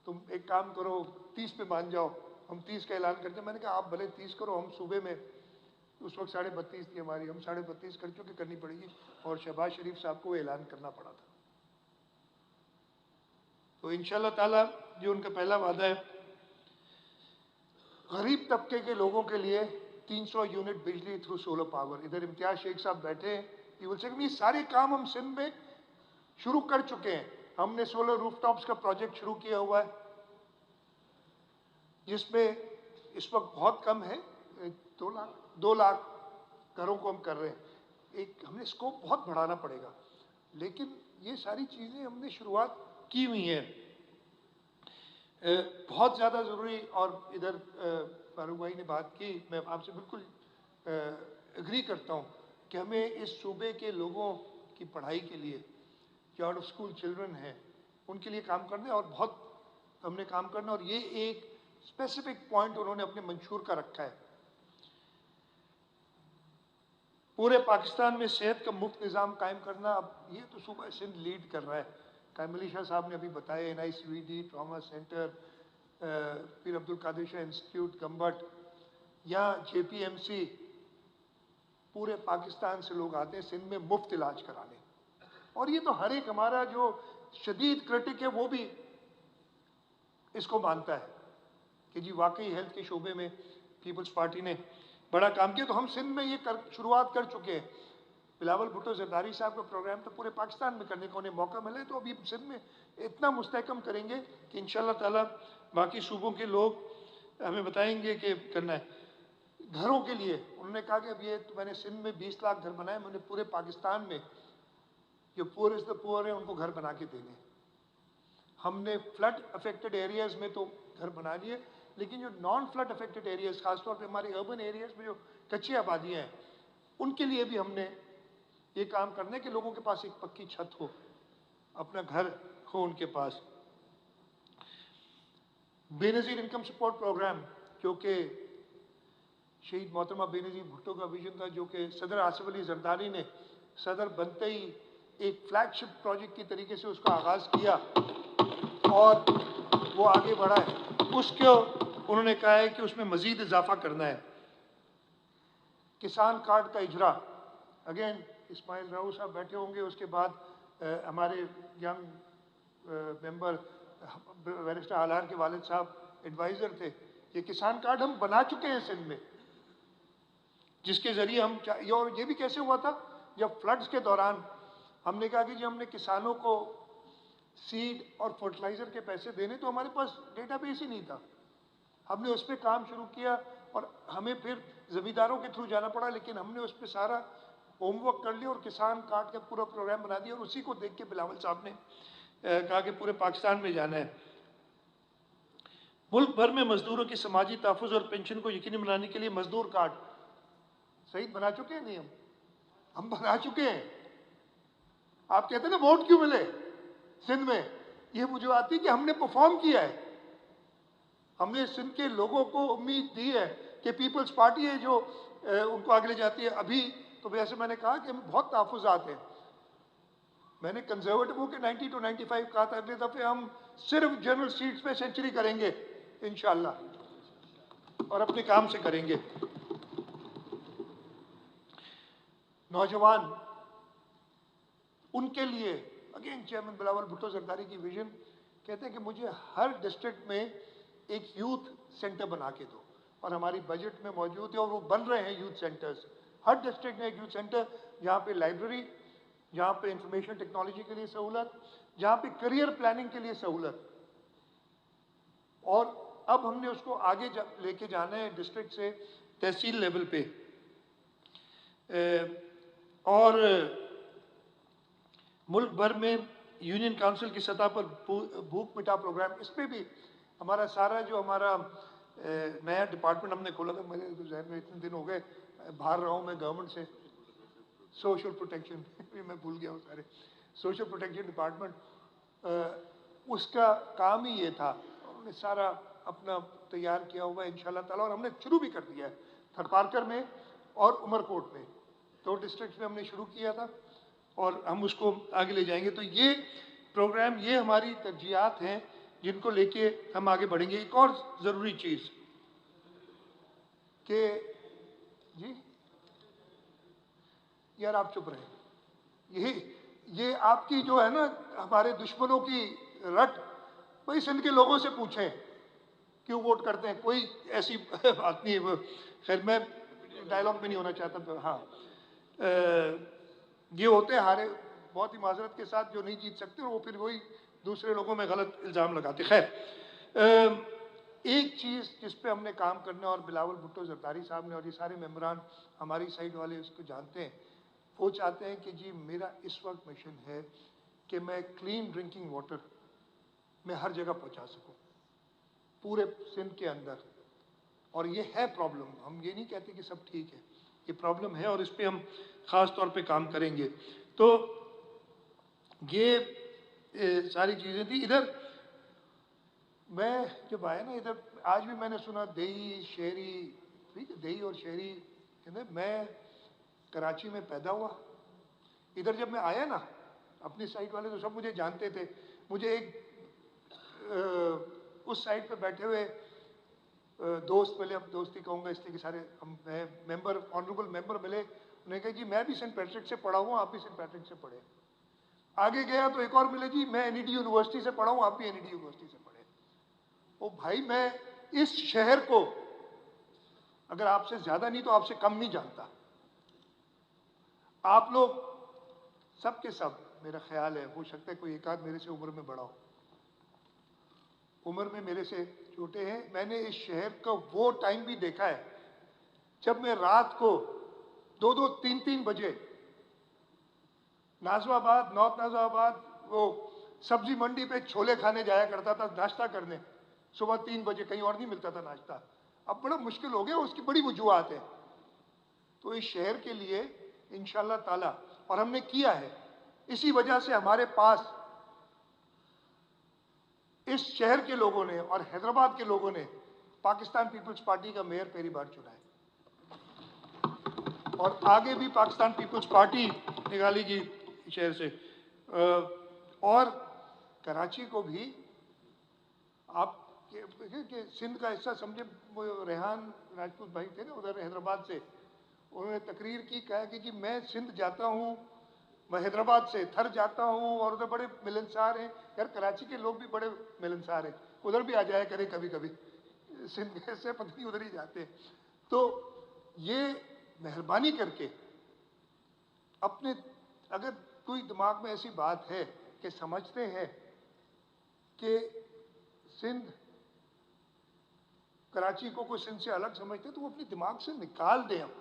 तुम एक काम करो 30 पे मान जाओ, हम 30 का ऐलान करते हैं। मैंने कहा आप भले 30 करो, हम सूबे में उस वक्त 32.5 थी हमारी, हम 32.5 कर चुके, करनी पड़ेगी। और शहबाज शरीफ साहब को ऐलान करना पड़ा था। तो इंशाल्लाह ताला जो उनका पहला वादा है, गरीब तबके के लोगों के लिए 300 यूनिट बिजली थ्रू सोलर पावर। इधर इम्तियाज शेख साहब बैठे हैं, ये बोल सके ये सारे काम हम सिंध में शुरू कर चुके हैं। हमने सोलर रूफटॉप्स का प्रोजेक्ट शुरू किया हुआ है, जिसमें इस वक्त बहुत कम है, 2 लाख घरों को हम कर रहे हैं। एक हमने स्कोप बहुत बढ़ाना पड़ेगा, लेकिन ये सारी चीज़ें हमने शुरुआत की हुई हैं, बहुत ज़्यादा ज़रूरी। और इधर फारूक भाई ने बात की, मैं आपसे बिल्कुल एग्री करता हूँ कि हमें इस सूबे के लोगों की पढ़ाई के लिए, जो आउट ऑफ स्कूल चिल्ड्रन हैं, उनके लिए काम करना है, और बहुत हमने काम करना। और ये एक स्पेसिफिक पॉइंट उन्होंने अपने मंशूर का रखा है, पूरे पाकिस्तान में सेहत का मुफ्त निज़ाम कायम करना। अब ये तो सूबा सिंध लीड कर रहा है। कामिली शाह साहब ने अभी बताया, NICVD ट्रॉमा सेंटर, पीर अब्दुल कादिर शाह इंस्टीट्यूट गम्बट, या JPMC, पूरे पाकिस्तान से लोग आते हैं सिंध में मुफ्त इलाज कराने। और ये तो हर एक हमारा जो शदीद क्रिटिक है वो भी इसको मानता है कि जी वाकई हेल्थ के शोबे में पीपल्स पार्टी ने बड़ा काम किया। तो हम सिंध में ये शुरुआत कर चुके हैं। बिलावल भुट्टो जरदारी साहब का प्रोग्राम तो पूरे पाकिस्तान में करने का उन्हें मौका मिले, तो अभी सिंध में इतना मुस्तहकम करेंगे कि इंशाल्लाह ताला बाकी सूबों के लोग हमें बताएंगे कि करना है। घरों के लिए उन्होंने कहा कि अब ये तो मैंने सिंध में 20 लाख घर बनाए, मैंने पूरे पाकिस्तान में जो पुअरेस्ट द पुअर है उनको घर बना के देने। हमने फ्लड अफेक्टेड एरियाज़ में तो घर बना लिए, लेकिन जो नॉन फ्लड अफेक्टेड एरियाज़, खासतौर पे हमारे अर्बन एरियाज़ में जो कच्ची आबादियाँ हैं, उनके लिए भी हमने ये काम करने के लोगों के पास एक पक्की छत हो, अपना घर हो उनके पास। बेनज़ीर इनकम सपोर्ट प्रोग्राम, जो कि शहीद मोहतरमा बेनज़ीर भुट्टो का विजन था, जो कि सदर आसिफ अली जरदारी ने सदर बनते ही एक फ्लैगशिप प्रोजेक्ट की तरीके से उसका आगाज़ किया और वो आगे बढ़ा है। उसको उन्होंने कहा है कि उसमें मज़ीद इजाफा करना है। किसान कार्ड का इजरा, अगेन इस्माइल राव साहब बैठे होंगे, उसके बाद हमारे यंग मेंबर बैरिस्टर आलार के वालिद साहब एडवाइज़र थे। ये किसान कार्ड हम बना चुके हैं सिंध में, जिसके ज़रिए हम, और ये भी कैसे हुआ था, जब फ्लड्स के दौरान हमने कहा कि जी हमने किसानों को सीड और फर्टिलाइज़र के पैसे देने, तो हमारे पास डेटाबेस ही नहीं था। हमने उस पर काम शुरू किया और हमें फिर ज़मींदारों के थ्रू जाना पड़ा, लेकिन हमने उस पर सारा होमवर्क कर लिया और किसान कार्ड का पूरा प्रोग्राम बना दिया। और उसी को देख के बिलावल साहब ने कहा कि पूरे पाकिस्तान में जाना है। मुल्क भर में मजदूरों की समाजी तहफ़्फ़ुज़ और पेंशन को यकीनी बनाने के लिए मजदूर कार्ड सही बना चुके हैं। नहीं हम बना चुके हैं। आप कहते हैं ना वोट क्यों मिले, सिंध में, ये मुझे आती है कि हमने परफॉर्म किया है। हमने सिंध के लोगों को उम्मीद दी है कि पीपल्स पार्टी है जो उनको आगे ले जाती है। अभी तो वैसे मैंने कहा कि बहुत तहफ़्फ़ुज़ात हैं। मैंने कंजर्वेटिवों के 90 to 95 कहा था, अगले दफ़े हम सिर्फ जनरल सीट्स पे सेंचुरी करेंगे इंशाल्लाह, और अपने काम से करेंगे। नौजवान, उनके लिए अगेन चेयरमैन बिलावल भुट्टो जरदारी की विजन, कहते हैं कि मुझे हर डिस्ट्रिक्ट में एक यूथ सेंटर बना के दो, और हमारी बजट में मौजूद है और वो बन रहे हैं यूथ सेंटर्स। हर डिस्ट्रिक्ट में एक यूथ सेंटर, जहाँ पे लाइब्रेरी, जहाँ पे इंफॉर्मेशन टेक्नोलॉजी के लिए सहूलत, जहाँ पे करियर प्लानिंग के लिए सहूलत। और अब हमने उसको आगे लेके जाना है डिस्ट्रिक्ट से तहसील लेवल पे। और मुल्क भर में यूनियन काउंसिल की सतह पर भूख मिटा प्रोग्राम, इस पर भी हमारा सारा जो हमारा नया डिपार्टमेंट हमने खोला था, मेरे जहन में इतने दिन हो गए, बाहर रहा हूँ मैं गवर्नमेंट से, सोशल प्रोटेक्शन मैं भूल गया हूँ सारे, सोशल प्रोटेक्शन डिपार्टमेंट, उसका काम ही ये था। उन्होंने सारा अपना तैयार किया हुआ है इंशाल्लाह ताला, और हमने शुरू भी कर दिया है थरपारकर में और उमरकोट में, 2 डिस्ट्रिक्ट में हमने शुरू किया था और हम उसको आगे ले जाएंगे। तो ये प्रोग्राम, ये हमारी तरजीहात हैं जिनको लेके हम आगे बढ़ेंगे। एक और ज़रूरी चीज़ कि जी यार आप चुप रहे, ये आपकी जो है ना हमारे दुश्मनों की रट, भाई सिंध के लोगों से पूछें क्यों वोट करते हैं, कोई ऐसी बात नहीं है। खैर मैं डायलॉग में नहीं होना चाहता। हाँ, ये होते हैं हारे बहुत ही माजरत के साथ जो नहीं जीत सकते, और वो फिर वही दूसरे लोगों में गलत इल्ज़ाम लगाते। खैर एक चीज़ जिस पे हमने काम करना है, और बिलावल भुट्टो जरदारी साहब ने और ये सारे मेंबरान हमारी साइड वाले उसको जानते हैं, वो चाहते हैं कि जी मेरा इस वक्त मिशन है कि मैं क्लीन ड्रिंकिंग वाटर मैं हर जगह पहुंचा सकूं पूरे सिंध के अंदर। और ये है प्रॉब्लम, हम ये नहीं कहते कि सब ठीक है, ये प्रॉब्लम है और इस पे हम ख़ास तौर पे काम करेंगे। तो ये सारी चीज़ें थी। इधर मैं जब आया ना इधर, आज भी मैंने सुना देही शहरी, ठीक है, देही और शहरी, मैं कराची में पैदा हुआ। इधर जब मैं आया ना, अपनी साइड वाले तो सब मुझे जानते थे। मुझे एक उस साइड पे बैठे हुए दोस्त मिले, अब दोस्ती कहूँगा इसलिए कि सारे हम मेंबर, ऑनरेबल मेंबर मिले। उन्होंने कहा जी मैं भी सेंट पैट्रिक से पढ़ा हुआ, आप भी सेंट पैट्रिक से पढ़े। आगे गया तो एक और मिले, जी मैं एनईडी यूनिवर्सिटी से पढ़ा हूँ, आप भी एनईडी यूनिवर्सिटी से पढ़े। ओ भाई, मैं इस शहर को अगर आपसे ज्यादा नहीं तो आपसे कम नहीं जानता। आप लोग सब के सब, मेरा ख्याल है, हो सकता है कोई एक आध मेरे से उम्र में बड़ा हो, उम्र में मेरे से छोटे हैं। मैंने इस शहर का वो टाइम भी देखा है जब मैं रात को 2-2, 3-3 बजे नाजवाबाद, नॉर्थ नाजवाबाद, वो सब्जी मंडी पे छोले खाने जाया करता था नाश्ता करने, सुबह 3 बजे, कहीं और नहीं मिलता था नाश्ता। अब बड़ा मुश्किल हो गया, उसकी बड़ी वजूहत है। तो इस शहर के लिए इंशाल्लाह ताला, और हमने किया है, इसी वजह से हमारे पास इस शहर के लोगों ने और हैदराबाद के लोगों ने पाकिस्तान पीपल्स पार्टी का मेयर पहली बार चुना है, और आगे भी पाकिस्तान पीपल्स पार्टी निकालेगी शहर से। और कराची को भी आप कि सिंध का हिस्सा समझे। रेहान राजपूत भाई थे ना उधर हैदराबाद से, उन्होंने तकरीर की, कहा कि जी मैं सिंध जाता हूँ, मैं हैदराबाद से थर जाता हूँ, और उधर बड़े मिलनसार हैं। यार कराची के लोग भी बड़े मिलनसार हैं, उधर भी आ जाया करें कभी कभी, सिंध से पता नहीं उधर ही जाते हैं। तो ये मेहरबानी करके अपने, अगर कोई दिमाग में ऐसी बात है कि समझते हैं कि सिंध, कराची को कोई सिंध से अलग समझते, तो वो अपने दिमाग से निकाल दें। अब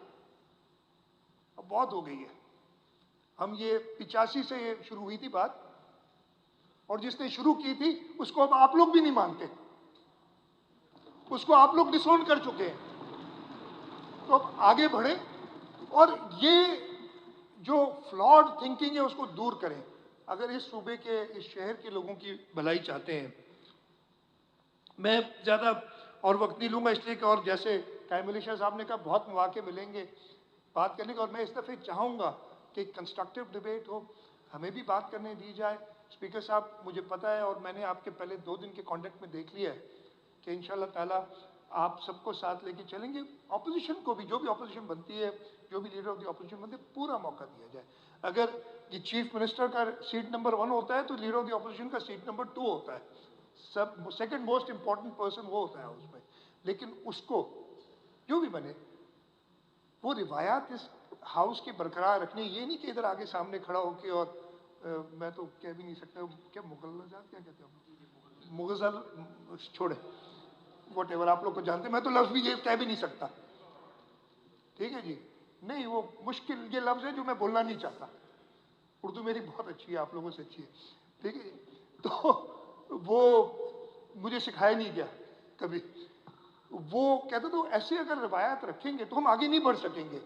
बहुत हो गई है। हम ये 85 से ये शुरू हुई थी बात, और जिसने शुरू की थी उसको अब आप लोग भी नहीं मानते, उसको आप लोग डिसोन कर चुके हैं। तो अब आगे बढ़े और ये जो फ्लॉड थिंकिंग है उसको दूर करें। अगर इस सूबे के, इस शहर के लोगों की भलाई चाहते हैं, मैं ज़्यादा और वक्त नहीं लूँगा इसलिए कि, और जैसे कायम अली शाह साहब ने कहा, बहुत मौके मिलेंगे बात करने का, और मैं इस दफ़े चाहूँगा कि कंस्ट्रक्टिव डिबेट हो, हमें भी बात करने दी जाए। स्पीकर साहब, मुझे पता है और मैंने आपके पहले 2 दिन के कॉन्टेक्ट में देख लिया है कि इंशाल्लाह ताला आप सबको साथ लेके चलेंगे। ऑपोजिशन को भी, जो भी ऑपोजिशन बनती है, जो भी लीडर ऑफ द ऑपोजिशन बनते हैं, पूरा मौका दिया जाए। अगर ये चीफ मिनिस्टर का सीट नंबर 1 होता है तो लीडर ऑफ द ऑपोजिशन का सीट नंबर 2 होता है, सब सेकंड मोस्ट इंपॉर्टेंट पर्सन वो होता है उसमें। लेकिन उसको जो भी बने, वो रिवायात इस हाउस की बरकरार रखनी, ये नहीं कि इधर आगे सामने खड़ा होके, और मैं तो कह भी नहीं सकता क्या मुगलजात क्या कहते हैं, मुगजल छोड़े, वट एवर, आप लोग को जानते हैं, मैं तो लफ्ज़ भी ये कह भी नहीं सकता, ठीक है जी, नहीं वो मुश्किल ये लफ्ज़ है जो मैं बोलना नहीं चाहता। उर्दू मेरी बहुत अच्छी है, आप लोगों से अच्छी है, ठीक है। तो वो मुझे सिखाया नहीं गया कभी। वो कहते तो ऐसे अगर रवायात रखेंगे तो हम आगे नहीं बढ़ सकेंगे।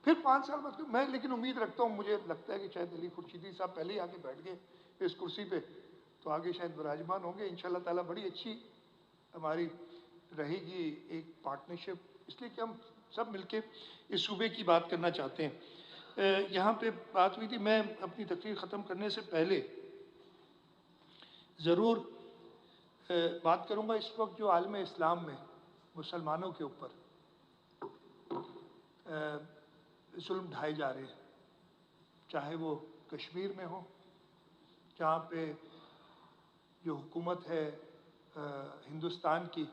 फिर 5 साल बाद मैं लेकिन उम्मीद रखता हूँ, मुझे लगता है कि शायद अली खुर्शीदी साहब पहले ही आके बैठ गए इस कुर्सी पे, तो आगे शायद विराजमान होंगे इंशाल्लाह ताला। बड़ी अच्छी हमारी रहेगी एक पार्टनरशिप, इसलिए कि हम सब मिलके इस सूबे की बात करना चाहते हैं। यहाँ पे बात हुई थी, मैं अपनी तकरीर ख़त्म करने से पहले ज़रूर बात करूँगा इस वक्त जो आलम इस्लाम में मुसलमानों के ऊपर जुल्म ढाए जा रहे हैं, चाहे वो कश्मीर में हो, जहाँ पे जो हुकूमत है हिंदुस्तान की,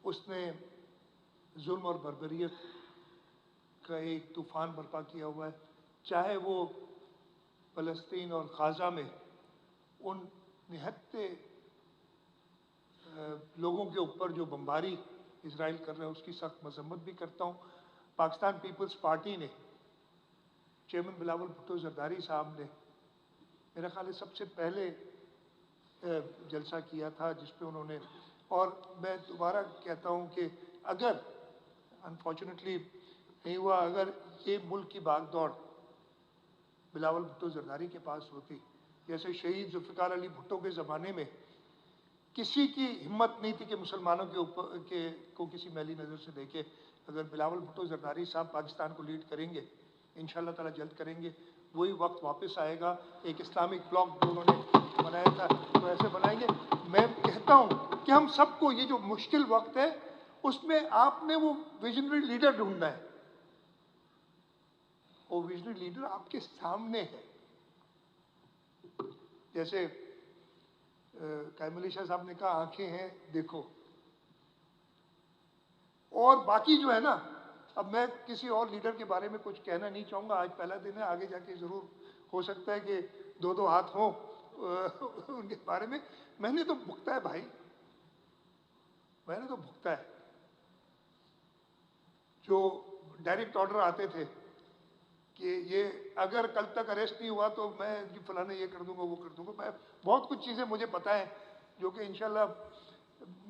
उसने जुल्म और बर्बरियत का एक तूफ़ान बर्पा किया हुआ है, चाहे वो फ़लस्तीन और गाज़ा में उन निहत्ते लोगों के ऊपर जो बमबारी इजराइल कर रहे हैं उसकी सख्त मजम्मत भी करता हूँ। पाकिस्तान पीपल्स पार्टी ने, चेयरमैन बिलावल भुट्टो जरदारी साहब ने मेरा ख्याल है सबसे पहले जलसा किया था जिसपे उन्होंने, और मैं दोबारा कहता हूँ कि अगर अनफॉर्चुनेटली नहीं हुआ, अगर ये मुल्क की भागदौड़ बिलावल भुट्टो जरदारी के पास होती, जैसे शहीद जुल्फ़िकार अली भुट्टो के ज़माने में किसी की हिम्मत नहीं थी कि मुसलमानों के ऊपर को किसी मैली नज़र से देखे, अगर बिलावल भुट्टो जरदारी साहब पाकिस्तान को लीड करेंगे, इंशाल्लाह ताला जल्द करेंगे, वही वक्त वापस आएगा। एक इस्लामिक ब्लॉक जो उन्होंने बनाया था तो ऐसे बनाएंगे। मैं कहता हूँ कि हम सबको ये जो मुश्किल वक्त है उसमें आपने वो विजनरी लीडर ढूंढना है, वो विजनरी लीडर आपके सामने है। जैसे कायम अली शाह साहब ने कहा, आंखें हैं देखो। और बाकी जो है ना, अब मैं किसी और लीडर के बारे में कुछ कहना नहीं चाहूँगा, आज पहला दिन है, आगे जाके ज़रूर हो सकता है कि 2-2 हाथ हों उनके बारे में। मैंने तो भुगता है भाई, मैंने तो भुगता है। जो डायरेक्ट ऑर्डर आते थे कि ये अगर कल तक अरेस्ट नहीं हुआ तो मैं जी फलाने ये कर दूंगा वो कर दूंगा, मैं बहुत कुछ चीज़ें मुझे पता है जो कि इंशाल्लाह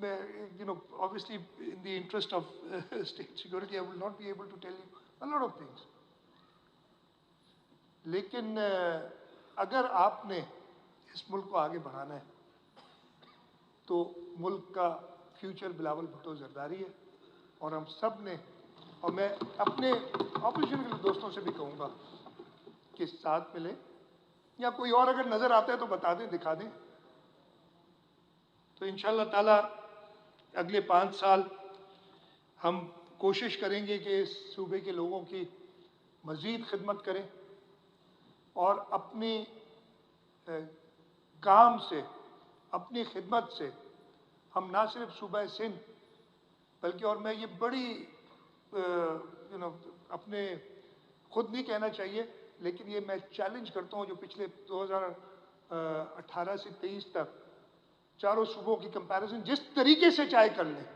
मैं, you know, obviously in the interest of state security I will not be able to tell you a lot of things. लेकिन अगर आपने इस मुल्क को आगे बढ़ाना है तो मुल्क का फ्यूचर बिलावल भुट्टो जरदारी है, और हम सब ने, और मैं अपने ऑपोजिशन के दोस्तों से भी कहूँगा कि साथ मिलें, या कोई और अगर नज़र आता है तो बता दें, दिखा दें। तो इंशाल्लाह ताला अगले 5 साल हम कोशिश करेंगे कि इस सूबे के लोगों की मज़ीद खिदमत करें, और अपनी काम से, अपनी खिदमत से हम ना सिर्फ सूबा सिंध बल्कि, और मैं ये बड़ी अपने खुद नहीं कहना चाहिए लेकिन ये मैं चैलेंज करता हूँ, जो पिछले 2018 से 23 तक चारों सूबों की कंपैरिजन जिस तरीके से चाहे कर लें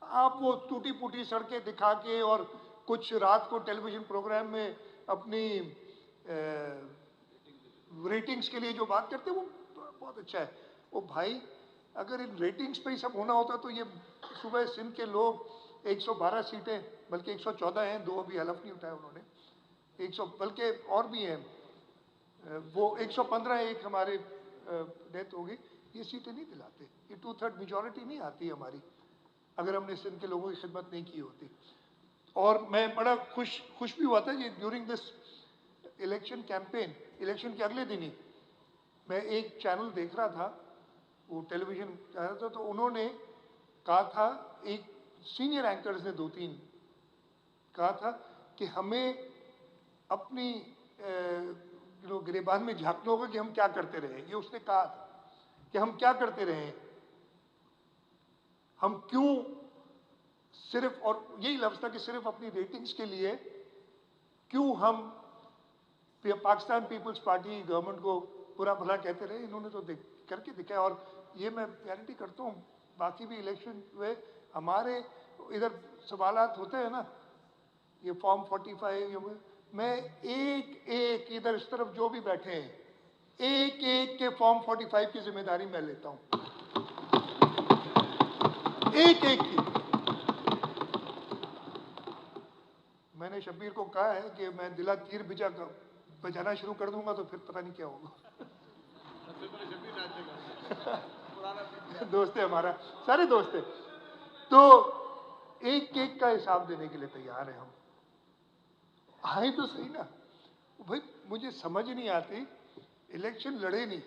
आप, वो टूटी फूटी सड़कें दिखा के और कुछ रात को टेलीविज़न प्रोग्राम में अपनी रेटिंग्स के लिए जो बात करते हैं वो बहुत अच्छा है। वो भाई अगर इन रेटिंग्स पे ही सब होना होता तो ये सूबे सिंध के लोग 112 सीटें, बल्कि 114 हैं, 2 अभी हलफ नहीं उठाया उन्होंने, 100 बल्कि और भी हैं, वो 115 एक हमारे डेथ होगी, ये सीटें नहीं दिलाते, ये 2/3 मेजॉरिटी नहीं आती हमारी अगर हमने सिंध के लोगों की खिदमत नहीं की होती। और मैं बड़ा खुश भी हुआ था कि during this election campaign, election के अगले दिन ही मैं एक चैनल देख रहा था, वो टेलीविजन चैनल था, तो उन्होंने कहा था, एक सीनियर एंकर्स ने 2-3 कहा था कि हमें अपनी गिरेबान में झांकना होगा कि हम क्या करते रहे। ये उसने कहा था कि हम क्या करते रहे, हम क्यों सिर्फ, और यही लफ्ज था कि सिर्फ अपनी रेटिंग्स के लिए क्यों हम पाकिस्तान पीपल्स पार्टी गवर्नमेंट को बुरा भला कहते रहे। इन्होंने तो करके दिखाया। और ये मैं गारंटी करता हूँ, बाकी भी इलेक्शन में हमारे इधर सवालात होते हैं ना, ये फॉर्म 45, मैं एक एक इधर इस तरफ जो भी बैठे हैं, एक एक के फॉर्म 45 की जिम्मेदारी मैं लेता हूँ, एक एक की। मैंने शब्बीर को कहा है कि मैं दिला तीर बजाना शुरू कर दूंगा तो फिर पता नहीं क्या होगा। दोस्त है हमारा, सारे दोस्त है, तो एक एक का हिसाब देने के लिए तैयार है हम। आए तो सही ना भाई, मुझे समझ नहीं आती, इलेक्शन लड़े नहीं,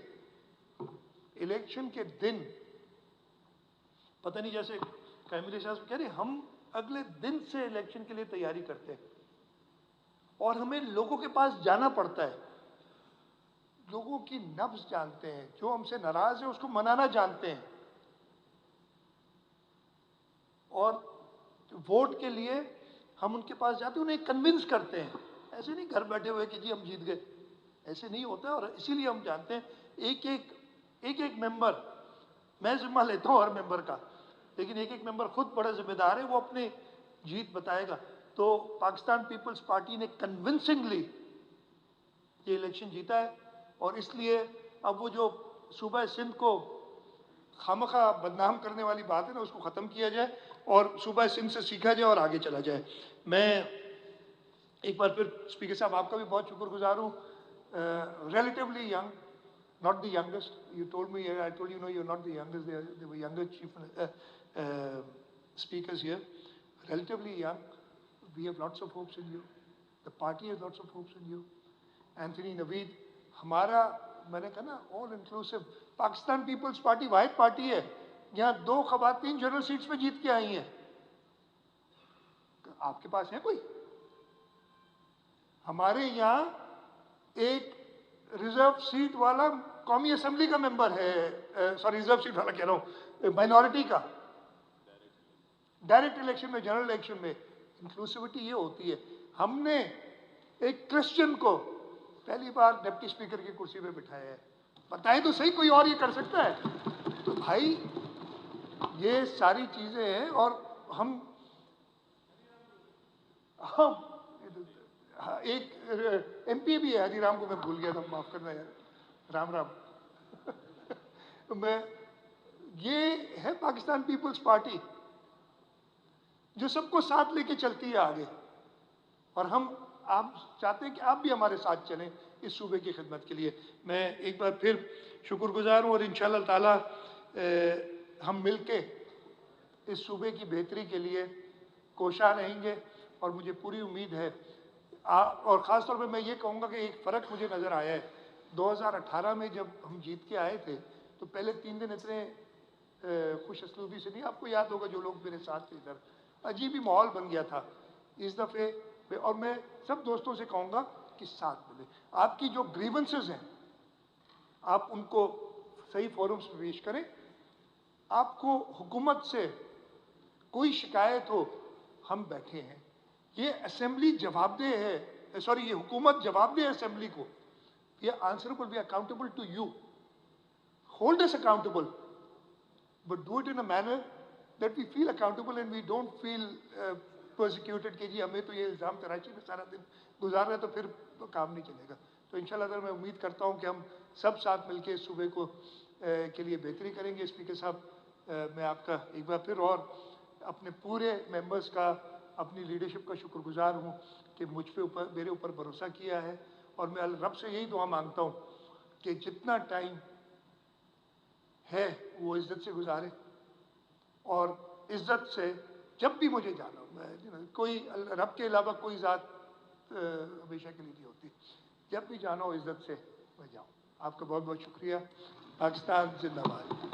इलेक्शन के दिन पता नहीं, जैसे कैमरे साहब कह रहे, हम अगले दिन से इलेक्शन के लिए तैयारी करते हैं और हमें लोगों के पास जाना पड़ता है, लोगों की नब्ज जानते हैं, जो हमसे नाराज है उसको मनाना जानते हैं, और वोट के लिए हम उनके पास जाते हैं, उन्हें कन्विंस करते हैं। ऐसे नहीं घर बैठे हुए कि जी हम जीत गए, ऐसे नहीं होता। और इसीलिए हम जानते हैं एक एक मेंबर, मैं जिम्मा लेता हूँ हर मेंबर का, लेकिन एक एक मेंबर खुद बड़ा जिम्मेदार है, वो अपनी जीत बताएगा। तो पाकिस्तान पीपल्स पार्टी ने कन्विंसिंगली ये इलेक्शन जीता है, और इसलिए अब वो जो सूबा सिंध को खामखा बदनाम करने वाली बात है ना, उसको ख़त्म किया जाए और सूबा सिंध से सीखा जाए और आगे चला जाए। मैं एक बार फिर स्पीकर साहब आपका भी बहुत शुक्रगुजार हूँ। Relatively young, not the youngest. You told me, I told you, no, you're not the youngest. They were younger speakers here. Relatively young. We have lots of hopes in you. The party has lots of hopes in you. Anthony Naveed, हमारा, मैंने कहा ना, all inclusive, Pakistan Peoples Party वाहिद party है यहाँ 2 खवातीन general seats पे जीत के आई हैं। आपके पास है कोई? हमारे यहाँ एक रिजर्व सीट वाला कौमी असेंबली का मेंबर है, सॉरी रिजर्व सीट वाला कह रहा हूँ, माइनॉरिटी का। डायरेक्ट इलेक्शन में, जनरल इलेक्शन में इंक्लूसिविटी ये होती है। हमने एक क्रिश्चियन को पहली बार डिप्टी स्पीकर की कुर्सी पे बिठाया है। बताएं तो सही, कोई और ये कर सकता है? तो भाई ये सारी चीजें हैं। और हम एक एमपी भी है, हरिराम को मैं भूल गया था, माफ करना यार, राम राम। मैं, ये है पाकिस्तान पीपल्स पार्टी जो सबको साथ लेके चलती है आगे, और हम, आप चाहते हैं कि आप भी हमारे साथ चलें इस सूबे की खिदमत के लिए। मैं एक बार फिर शुक्रगुजार हूँ, और इंशाअल्लाह ताला हम मिलके इस सूबे की बेहतरी के लिए कोशा रहेंगे। और मुझे पूरी उम्मीद है, और ख़ास तौर पे मैं ये कहूँगा कि एक फ़र्क मुझे नज़र आया है। 2018 में जब हम जीत के आए थे तो पहले 3 दिन इतने खुश असलूबी से नहीं, आपको याद होगा जो लोग मेरे साथ थे इधर, अजीब ही माहौल बन गया था। इस दफ़े, और मैं सब दोस्तों से कहूँगा कि साथ मिले, आपकी जो ग्रीवेंसेस हैं आप उनको सही फोरम्स में पेश करें। आपको हुकूमत से कोई शिकायत हो, हम बैठे हैं। ये असेंबली जवाबदेह है, सॉरी ये हुकूमत जवाबदेह है असेंबली को। We are answerable, we are accountable to you, hold us accountable, but do it in a manner that we feel accountable and we don't feel prosecuted कि जी हमें तो ये इल्ज़ाम तराशी में सारा दिन गुजार रहे, तो फिर तो काम नहीं चलेगा। तो इंशाल्लाह मैं उम्मीद करता हूँ कि हम सब साथ मिलकर इस सूबे को के लिए बेहतरी करेंगे। स्पीकर साहब, मैं आपका एक बार फिर और अपने पूरे मेंबर्स का, अपनी लीडरशिप का शुक्रगुजार हूँ कि मुझ पे मेरे ऊपर भरोसा किया है और मैं रब से यही दुआ मांगता हूँ कि जितना टाइम है वो इज़्ज़त से गुजारे और इज़्ज़त से जब भी मुझे जाना हो, मैं कोई रब के अलावा कोई ज़ात हमेशा के लिए नहीं होती, जब भी जाना हो इज़्ज़त से मैं जाऊँ। आपका बहुत बहुत शुक्रिया। पाकिस्तान जिंदाबाद।